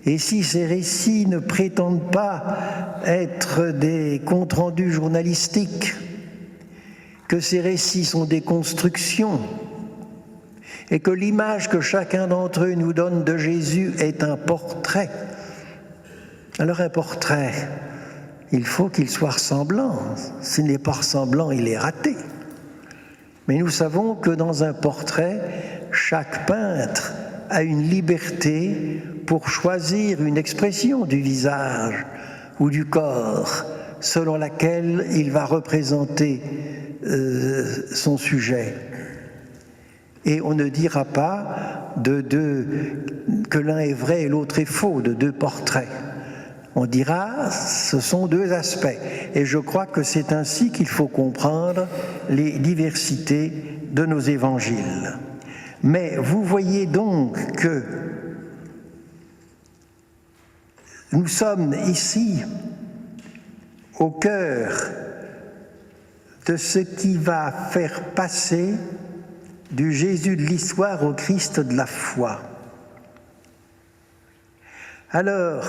Et si ces récits ne prétendent pas être des comptes rendus journalistiques, que ces récits sont des constructions, et que l'image que chacun d'entre eux nous donne de Jésus est un portrait, alors un portrait, il faut qu'il soit ressemblant. S'il n'est pas ressemblant, il est raté. Mais nous savons que dans un portrait, chaque peintre a une liberté pour choisir une expression du visage ou du corps selon laquelle il va représenter son sujet. Et on ne dira pas que l'un est vrai et l'autre est faux, de deux portraits. On dira, ce sont deux aspects. Et je crois que c'est ainsi qu'il faut comprendre les diversités de nos évangiles. Mais vous voyez donc que nous sommes ici au cœur de ce qui va faire passer du Jésus de l'histoire au Christ de la foi. Alors,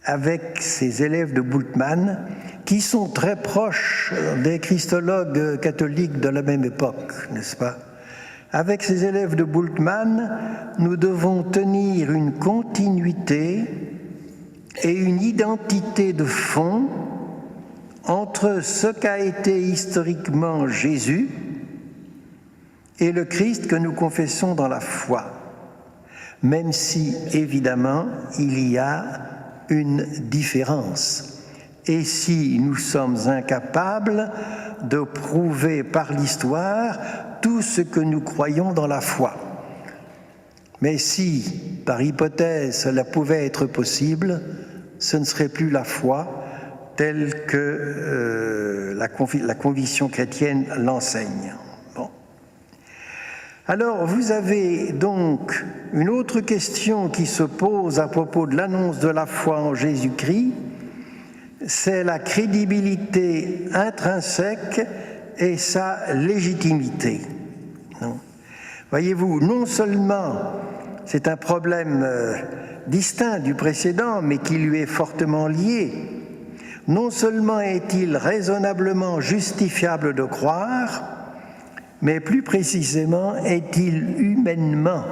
avec ces élèves de Bultmann, qui sont très proches des christologues catholiques de la même époque, n'est-ce pas? Avec ces élèves de Bultmann, nous devons tenir une continuité et une identité de fond entre ce qu'a été historiquement Jésus et le Christ que nous confessons dans la foi, même si, évidemment, il y a une différence. Et si nous sommes incapables de prouver par l'histoire tout ce que nous croyons dans la foi. Mais si, par hypothèse, cela pouvait être possible, ce ne serait plus la foi telle que la conviction chrétienne l'enseigne. Bon. Alors, vous avez donc une autre question qui se pose à propos de l'annonce de la foi en Jésus-Christ, c'est la crédibilité intrinsèque et sa légitimité. Voyez-vous, non seulement c'est un problème distinct du précédent, mais qui lui est fortement lié, non seulement est-il raisonnablement justifiable de croire, mais plus précisément est-il humainement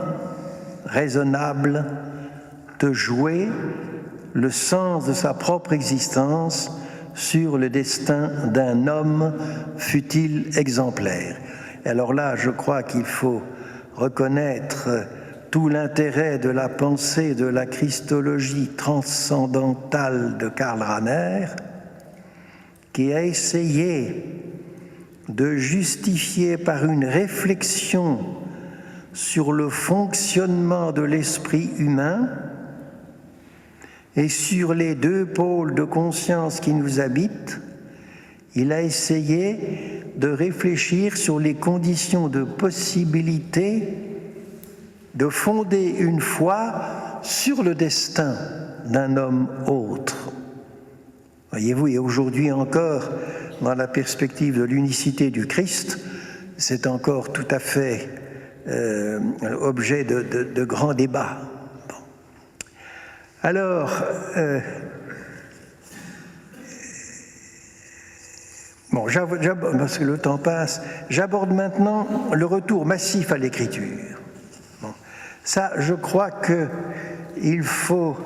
raisonnable de jouer le sens de sa propre existence sur le destin d'un homme, fût-il exemplaire. Et alors là, je crois qu'il faut reconnaître tout l'intérêt de la pensée de la christologie transcendantale de Karl Rahner, qui a essayé de justifier par une réflexion sur le fonctionnement de l'esprit humain et sur les deux pôles de conscience qui nous habitent, il a essayé de réfléchir sur les conditions de possibilité de fonder une foi sur le destin d'un homme autre. Voyez-vous, et aujourd'hui encore, dans la perspective de l'unicité du Christ, c'est encore tout à fait objet de grands débats. Bon. Alors, parce que le temps passe, j'aborde maintenant le retour massif à l'écriture. Bon. Ça, je crois qu'il faut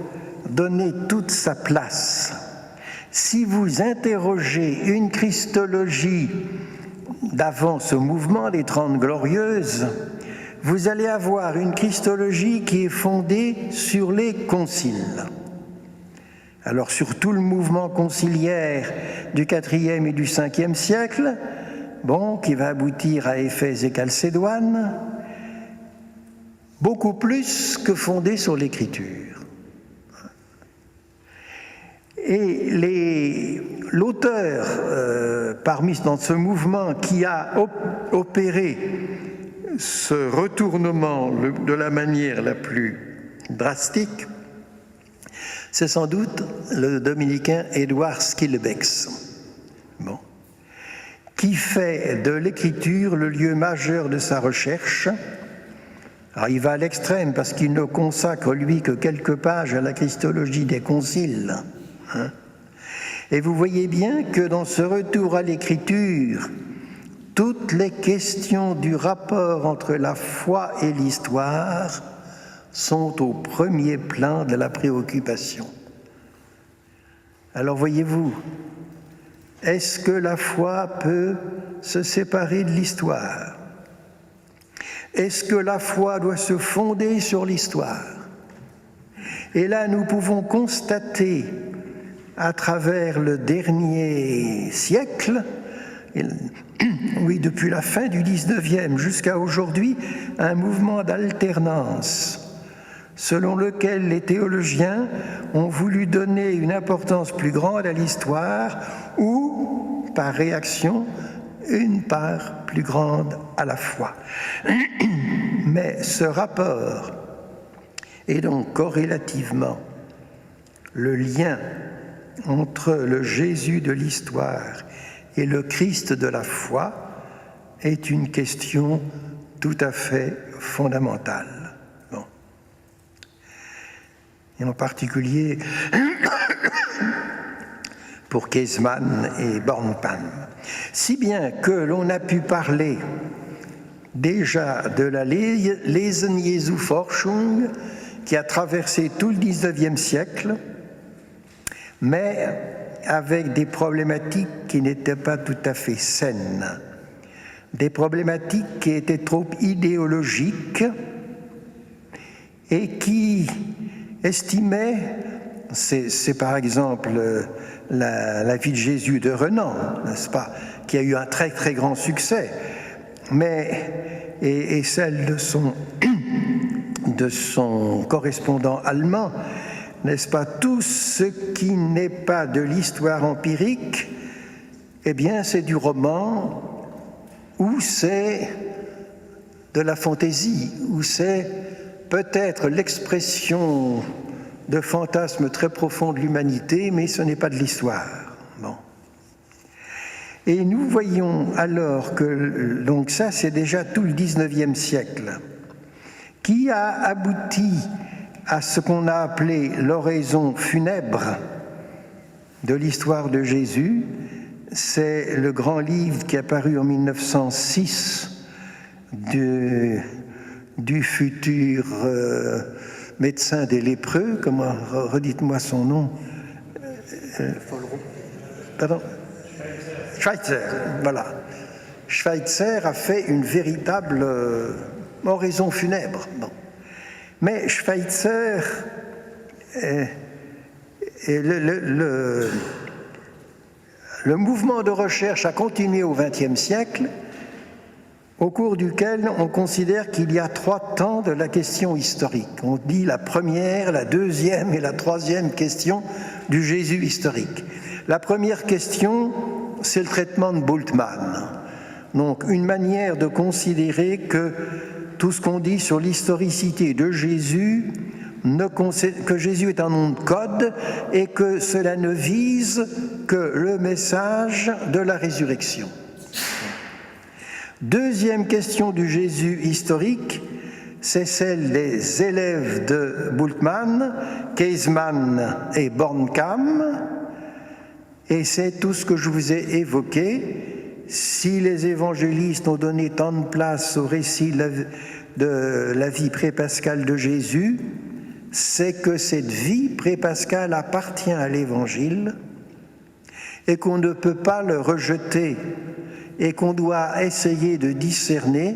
donner toute sa place. Si vous interrogez une christologie d'avant ce mouvement des 30 Glorieuses, vous allez avoir une christologie qui est fondée sur les conciles. Alors sur tout le mouvement conciliaire du IVe et du Ve siècle, qui va aboutir à Éphèse et Chalcédoine, beaucoup plus que fondée sur l'Écriture. Et l'auteur, dans ce mouvement qui a opéré ce retournement de la manière la plus drastique, c'est sans doute le dominicain Édouard Schillebeeckx, qui fait de l'écriture le lieu majeur de sa recherche. Alors, il va à l'extrême parce qu'il ne consacre, lui, que quelques pages à la christologie des conciles. Et vous voyez bien que dans ce retour à l'écriture, toutes les questions du rapport entre la foi et l'histoire sont au premier plan de la préoccupation. Alors voyez-vous, est-ce que la foi peut se séparer de l'histoire? Est-ce que la foi doit se fonder sur l'histoire? Et là, nous pouvons constater, à travers le dernier siècle, oui, depuis la fin du XIXe jusqu'à aujourd'hui, un mouvement d'alternance selon lequel les théologiens ont voulu donner une importance plus grande à l'histoire ou, par réaction, une part plus grande à la foi. Mais ce rapport est donc corrélativement le lien entre le Jésus de l'histoire et le Christ de la foi est une question tout à fait fondamentale. Et en particulier pour Käsemann et Bornkamm. Si bien que l'on a pu parler déjà de la Lesen Jesu Forschung qui a traversé tout le XIXe siècle, mais avec des problématiques qui n'étaient pas tout à fait saines, des problématiques qui étaient trop idéologiques et qui estimaient, c'est par exemple la vie de Jésus de Renan, n'est-ce pas, qui a eu un très très grand succès, mais et celle de son correspondant allemand, n'est-ce pas, tout ce qui n'est pas de l'histoire empirique, eh bien c'est du roman ou c'est de la fantaisie, ou c'est peut-être l'expression de fantasmes très profonds de l'humanité, mais ce n'est pas de l'histoire. Bon. Et nous voyons alors que, donc ça c'est déjà tout le XIXe siècle, qui a abouti à ce qu'on a appelé l'oraison funèbre de l'histoire de Jésus. C'est le grand livre qui est paru en 1906 du futur médecin des lépreux, comment, redites-moi son nom. Pardon ? Schweitzer, voilà. Schweitzer a fait une véritable oraison funèbre. Bon. Mais Schweitzer, le mouvement de recherche a continué au XXe siècle, au cours duquel on considère qu'il y a 3 temps de la question historique. On dit la première, la deuxième et la troisième question du Jésus historique. La première question, c'est le traitement de Bultmann. Donc une manière de considérer que tout ce qu'on dit sur l'historicité de Jésus, que Jésus est un nom de code et que cela ne vise que le message de la résurrection. Deuxième question du Jésus historique, c'est celle des élèves de Bultmann, Käsemann et Bornkamm, et c'est tout ce que je vous ai évoqué. Si les évangélistes ont donné tant de place au récit de la vie pré-pascale de Jésus, c'est que cette vie pré-pascale appartient à l'Évangile et qu'on ne peut pas le rejeter et qu'on doit essayer de discerner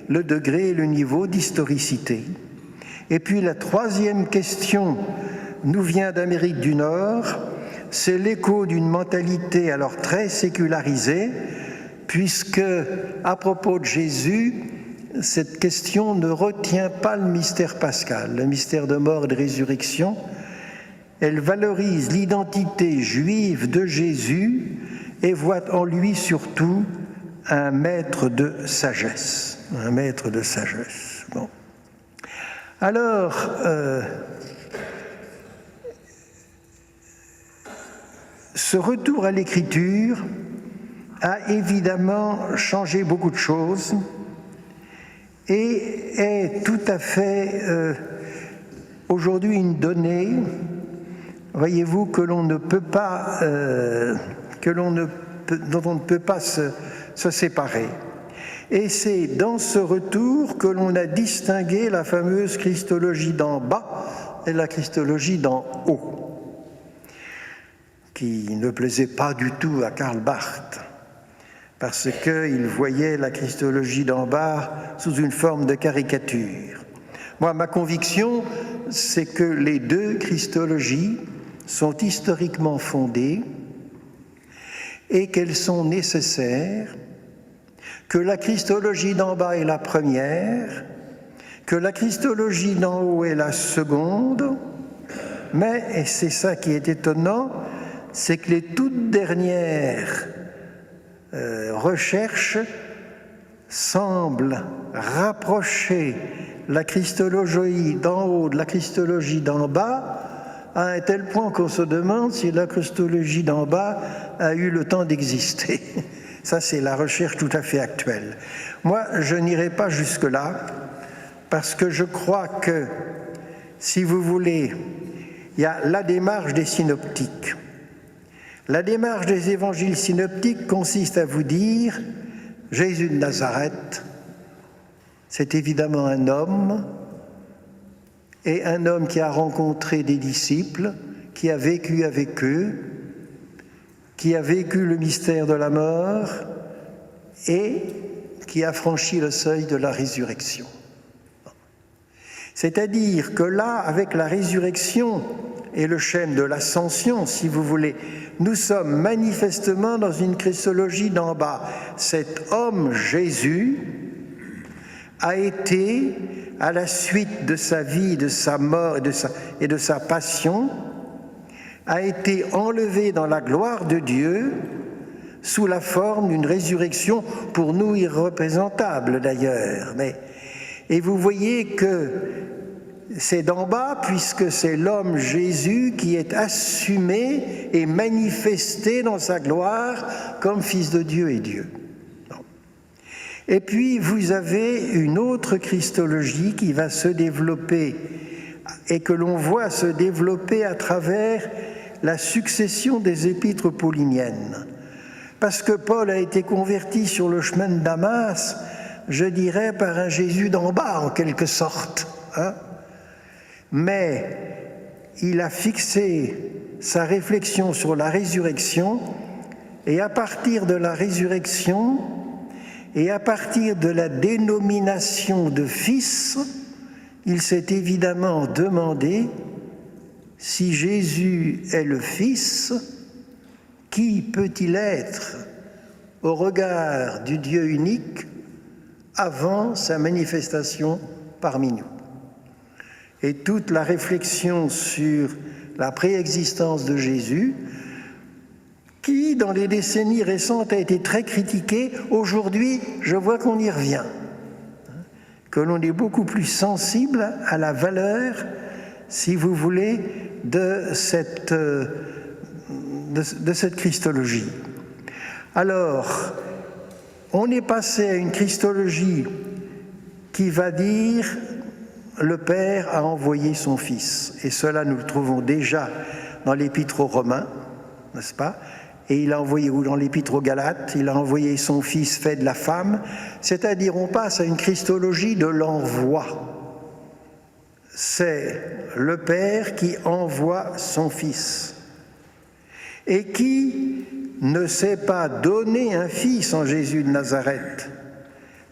le degré et le niveau d'historicité. Et puis la troisième question nous vient d'Amérique du Nord, c'est l'écho d'une mentalité alors très sécularisée, puisque à propos de Jésus, cette question ne retient pas le mystère pascal, le mystère de mort et de résurrection, Elle valorise l'identité juive de Jésus et voit en lui surtout un maître de sagesse. Un maître de sagesse. Bon. Alors, ce retour à l'écriture a évidemment changé beaucoup de choses et est tout à fait aujourd'hui une donnée, voyez-vous, que l'on ne peut pas, dont on ne peut pas se séparer. Et c'est dans ce retour que l'on a distingué la fameuse christologie d'en bas et la christologie d'en haut, qui ne plaisait pas du tout à Karl Barth, parce qu'il voyait la christologie d'en bas sous une forme de caricature. Moi, ma conviction, c'est que les deux christologies sont historiquement fondées et qu'elles sont nécessaires, que la christologie d'en bas est la première, que la christologie d'en haut est la seconde, mais, et c'est ça qui est étonnant, c'est que les toutes dernières recherches semblent rapprocher la christologie d'en haut de la christologie d'en bas à un tel point qu'on se demande si la christologie d'en bas a eu le temps d'exister. Ça, c'est la recherche tout à fait actuelle. Moi, je n'irai pas jusque-là, parce que je crois que, si vous voulez, il y a la démarche des synoptiques. La démarche des évangiles synoptiques consiste à vous dire « Jésus de Nazareth, c'est évidemment un homme, et un homme qui a rencontré des disciples, qui a vécu avec eux, qui a vécu le mystère de la mort et qui a franchi le seuil de la résurrection. » C'est-à-dire que là, avec la résurrection et le schème de l'ascension, si vous voulez, nous sommes manifestement dans une christologie d'en bas. Cet homme, Jésus, a été, à la suite de sa vie, de sa mort et de sa passion, a été enlevé dans la gloire de Dieu sous la forme d'une résurrection pour nous irreprésentable d'ailleurs. Et vous voyez que c'est d'en bas puisque c'est l'homme Jésus qui est assumé et manifesté dans sa gloire comme Fils de Dieu et Dieu. Et puis vous avez une autre christologie qui va se développer et que l'on voit se développer à travers la succession des épîtres pauliniennes. Parce que Paul a été converti sur le chemin de Damas, je dirais par un Jésus d'en bas en quelque sorte. Mais il a fixé sa réflexion sur la résurrection et à partir de la résurrection et à partir de la dénomination de fils, il s'est évidemment demandé si Jésus est le Fils, qui peut-il être au regard du Dieu unique avant sa manifestation parmi nous? Et toute la réflexion sur la préexistence de Jésus, qui dans les décennies récentes a été très critiquée, aujourd'hui je vois qu'on y revient, que l'on est beaucoup plus sensible à la valeur, si vous voulez, de cette christologie. Alors, on est passé à une christologie qui va dire le Père a envoyé son Fils. Et cela, nous le trouvons déjà dans l'Épître aux Romains, n'est-ce pas? Et il a envoyé, ou dans l'Épître aux Galates, il a envoyé son Fils fait de la femme. C'est-à-dire, on passe à une christologie de l'envoi. C'est le Père qui envoie son Fils et qui ne s'est pas donné un Fils en Jésus de Nazareth,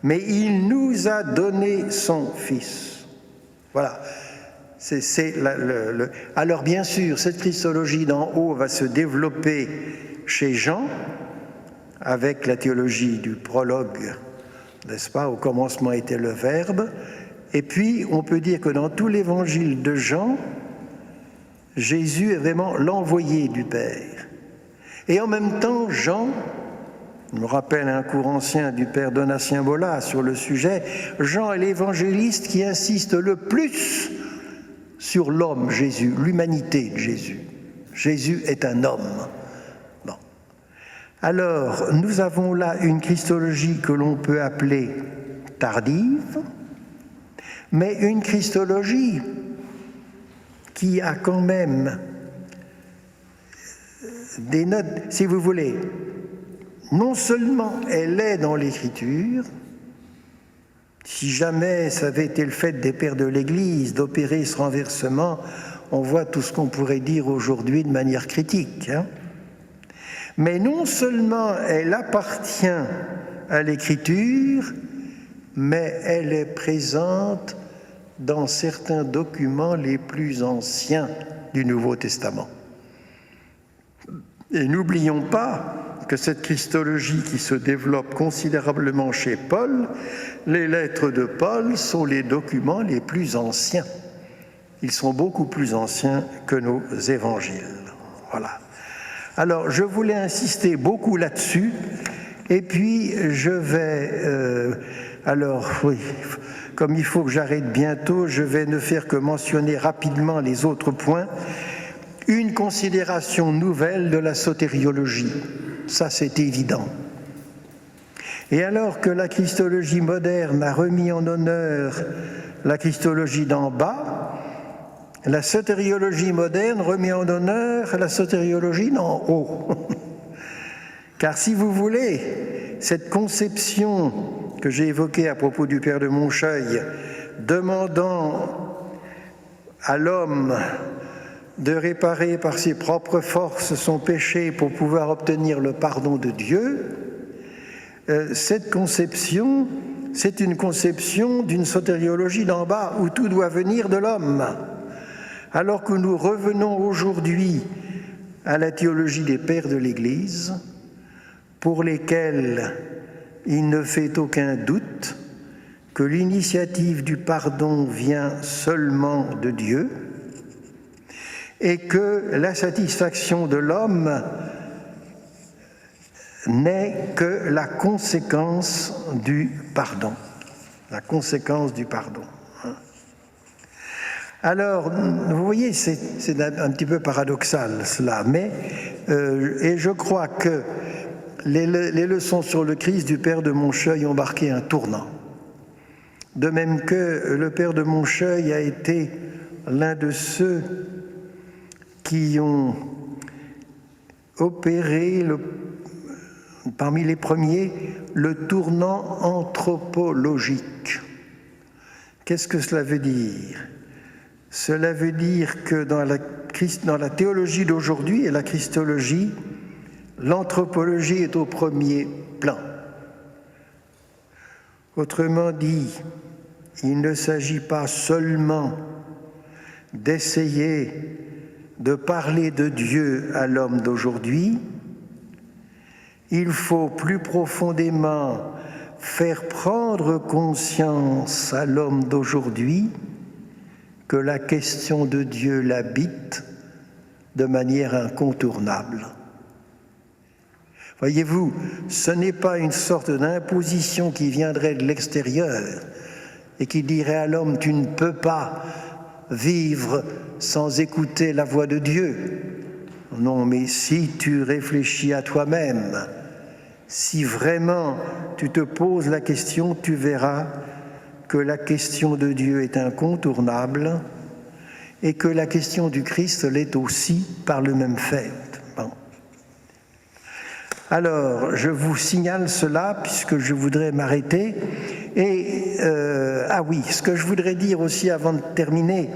mais il nous a donné son Fils. Voilà. Alors bien sûr, cette christologie d'en haut va se développer chez Jean avec la théologie du prologue, n'est-ce pas? Au commencement était le Verbe. Et puis, on peut dire que dans tout l'évangile de Jean, Jésus est vraiment l'envoyé du Père. Et en même temps, Jean, je me rappelle un cours ancien du père Donatien Bolla sur le sujet, Jean est l'évangéliste qui insiste le plus sur l'homme Jésus, l'humanité de Jésus. Jésus est un homme. Bon. Alors, nous avons là une christologie que l'on peut appeler tardive, mais une christologie qui a quand même des notes, si vous voulez, non seulement elle est dans l'Écriture, si jamais ça avait été le fait des pères de l'Église d'opérer ce renversement, on voit tout ce qu'on pourrait dire aujourd'hui de manière critique. Mais non seulement elle appartient à l'Écriture, mais elle est présente dans certains documents les plus anciens du Nouveau Testament. Et n'oublions pas que cette christologie qui se développe considérablement chez Paul, les lettres de Paul sont les documents les plus anciens. Ils sont beaucoup plus anciens que nos évangiles. Voilà. Alors, je voulais insister beaucoup là-dessus, et puis je vais... oui, comme il faut que j'arrête bientôt, je vais ne faire que mentionner rapidement les autres points. Une considération nouvelle de la sotériologie, ça c'est évident. Et alors que la christologie moderne a remis en honneur la christologie d'en bas, la sotériologie moderne remet en honneur la sotériologie d'en haut. Car si vous voulez, cette conception que j'ai évoquée à propos du Père de Moncheuil, demandant à l'homme de réparer par ses propres forces son péché pour pouvoir obtenir le pardon de Dieu, cette conception, c'est une conception d'une sotériologie d'en bas où tout doit venir de l'homme. Alors que nous revenons aujourd'hui à la théologie des pères de l'Église, pour lesquels il ne fait aucun doute que l'initiative du pardon vient seulement de Dieu, et que la satisfaction de l'homme n'est que la conséquence du pardon. La conséquence du pardon. Alors, vous voyez, c'est un petit peu paradoxal cela, mais et je crois que les leçons sur le Christ du Père de Moncheuil ont marqué un tournant. De même que le Père de Moncheuil a été l'un de ceux qui ont opéré, parmi les premiers, le tournant anthropologique. Qu'est-ce que cela veut dire ? Cela veut dire que dans la théologie d'aujourd'hui et la christologie, l'anthropologie est au premier plan. Autrement dit, il ne s'agit pas seulement d'essayer de parler de Dieu à l'homme d'aujourd'hui, il faut plus profondément faire prendre conscience à l'homme d'aujourd'hui que la question de Dieu l'habite de manière incontournable. Voyez-vous, ce n'est pas une sorte d'imposition qui viendrait de l'extérieur et qui dirait à l'homme « tu ne peux pas vivre sans écouter la voix de Dieu ». Non, mais si tu réfléchis à toi-même, si vraiment tu te poses la question, tu verras que la question de Dieu est incontournable et que la question du Christ l'est aussi par le même fait. Bon. Alors, je vous signale cela puisque je voudrais m'arrêter. Et, ce que je voudrais dire aussi avant de terminer,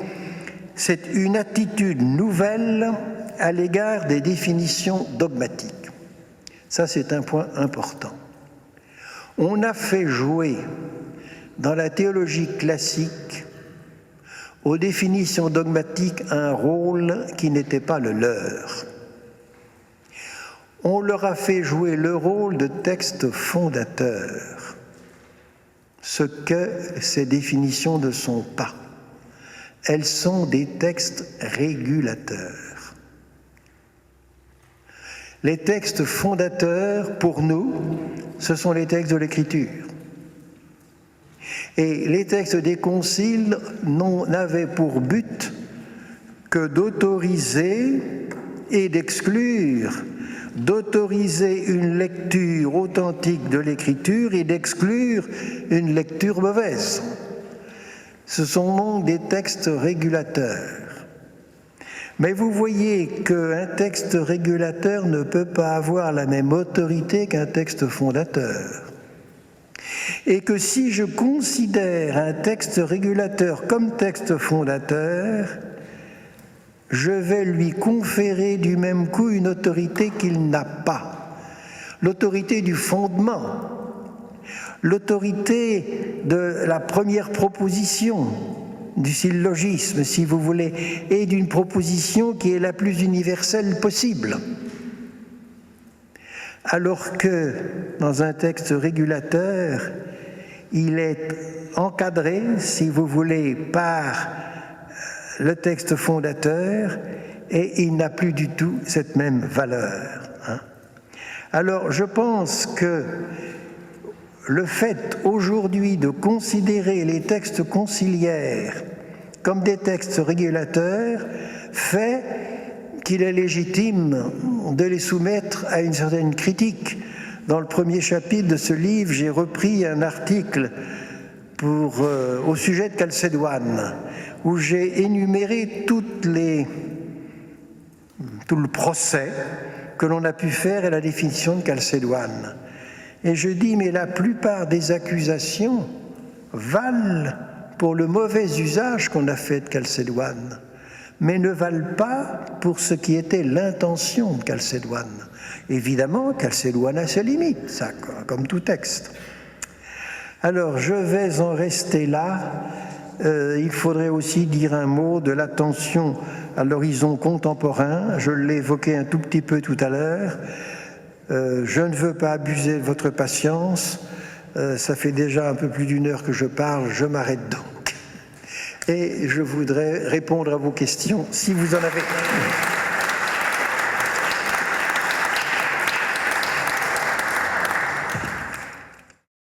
c'est une attitude nouvelle à l'égard des définitions dogmatiques. Ça, c'est un point important. On a fait jouer dans la théologie classique aux définitions dogmatiques un rôle qui n'était pas le leur. On leur a fait jouer le rôle de texte fondateur, ce que ces définitions ne sont pas. elles sont des textes régulateurs. Les textes fondateurs, pour nous, ce sont les textes de l'Écriture. Et les textes des conciles n'avaient pour but que d'autoriser et d'exclure, d'autoriser une lecture authentique de l'Écriture et d'exclure une lecture mauvaise. Ce sont donc des textes régulateurs. Mais vous voyez qu'un texte régulateur ne peut pas avoir la même autorité qu'un texte fondateur. Et que si je considère un texte régulateur comme texte fondateur, je vais lui conférer du même coup une autorité qu'il n'a pas. L'autorité du fondement, l'autorité de la première proposition, du syllogisme, si vous voulez, et d'une proposition qui est la plus universelle possible. Alors que, dans un texte régulateur, il est encadré, si vous voulez, par le texte fondateur, et il n'a plus du tout cette même valeur. Alors, je pense que le fait aujourd'hui de considérer les textes conciliaires comme des textes régulateurs fait qu'il est légitime de les soumettre à une certaine critique. Dans le premier chapitre de ce livre, j'ai repris un article au sujet de Chalcédoine, où j'ai énuméré tout le procès que l'on a pu faire à la définition de Chalcédoine. Et je dis, mais la plupart des accusations valent pour le mauvais usage qu'on a fait de Chalcédoine, mais ne valent pas pour ce qui était l'intention de Chalcédoine. Évidemment, Chalcédoine a ses limites, ça, comme tout texte. Alors, je vais en rester là. Il faudrait aussi dire un mot de l'attention à l'horizon contemporain. Je l'ai évoqué un tout petit peu tout à l'heure. Je ne veux pas abuser de votre patience. Ça fait déjà un peu plus d'une heure que je parle. Je m'arrête donc. Et je voudrais répondre à vos questions, si vous en avez.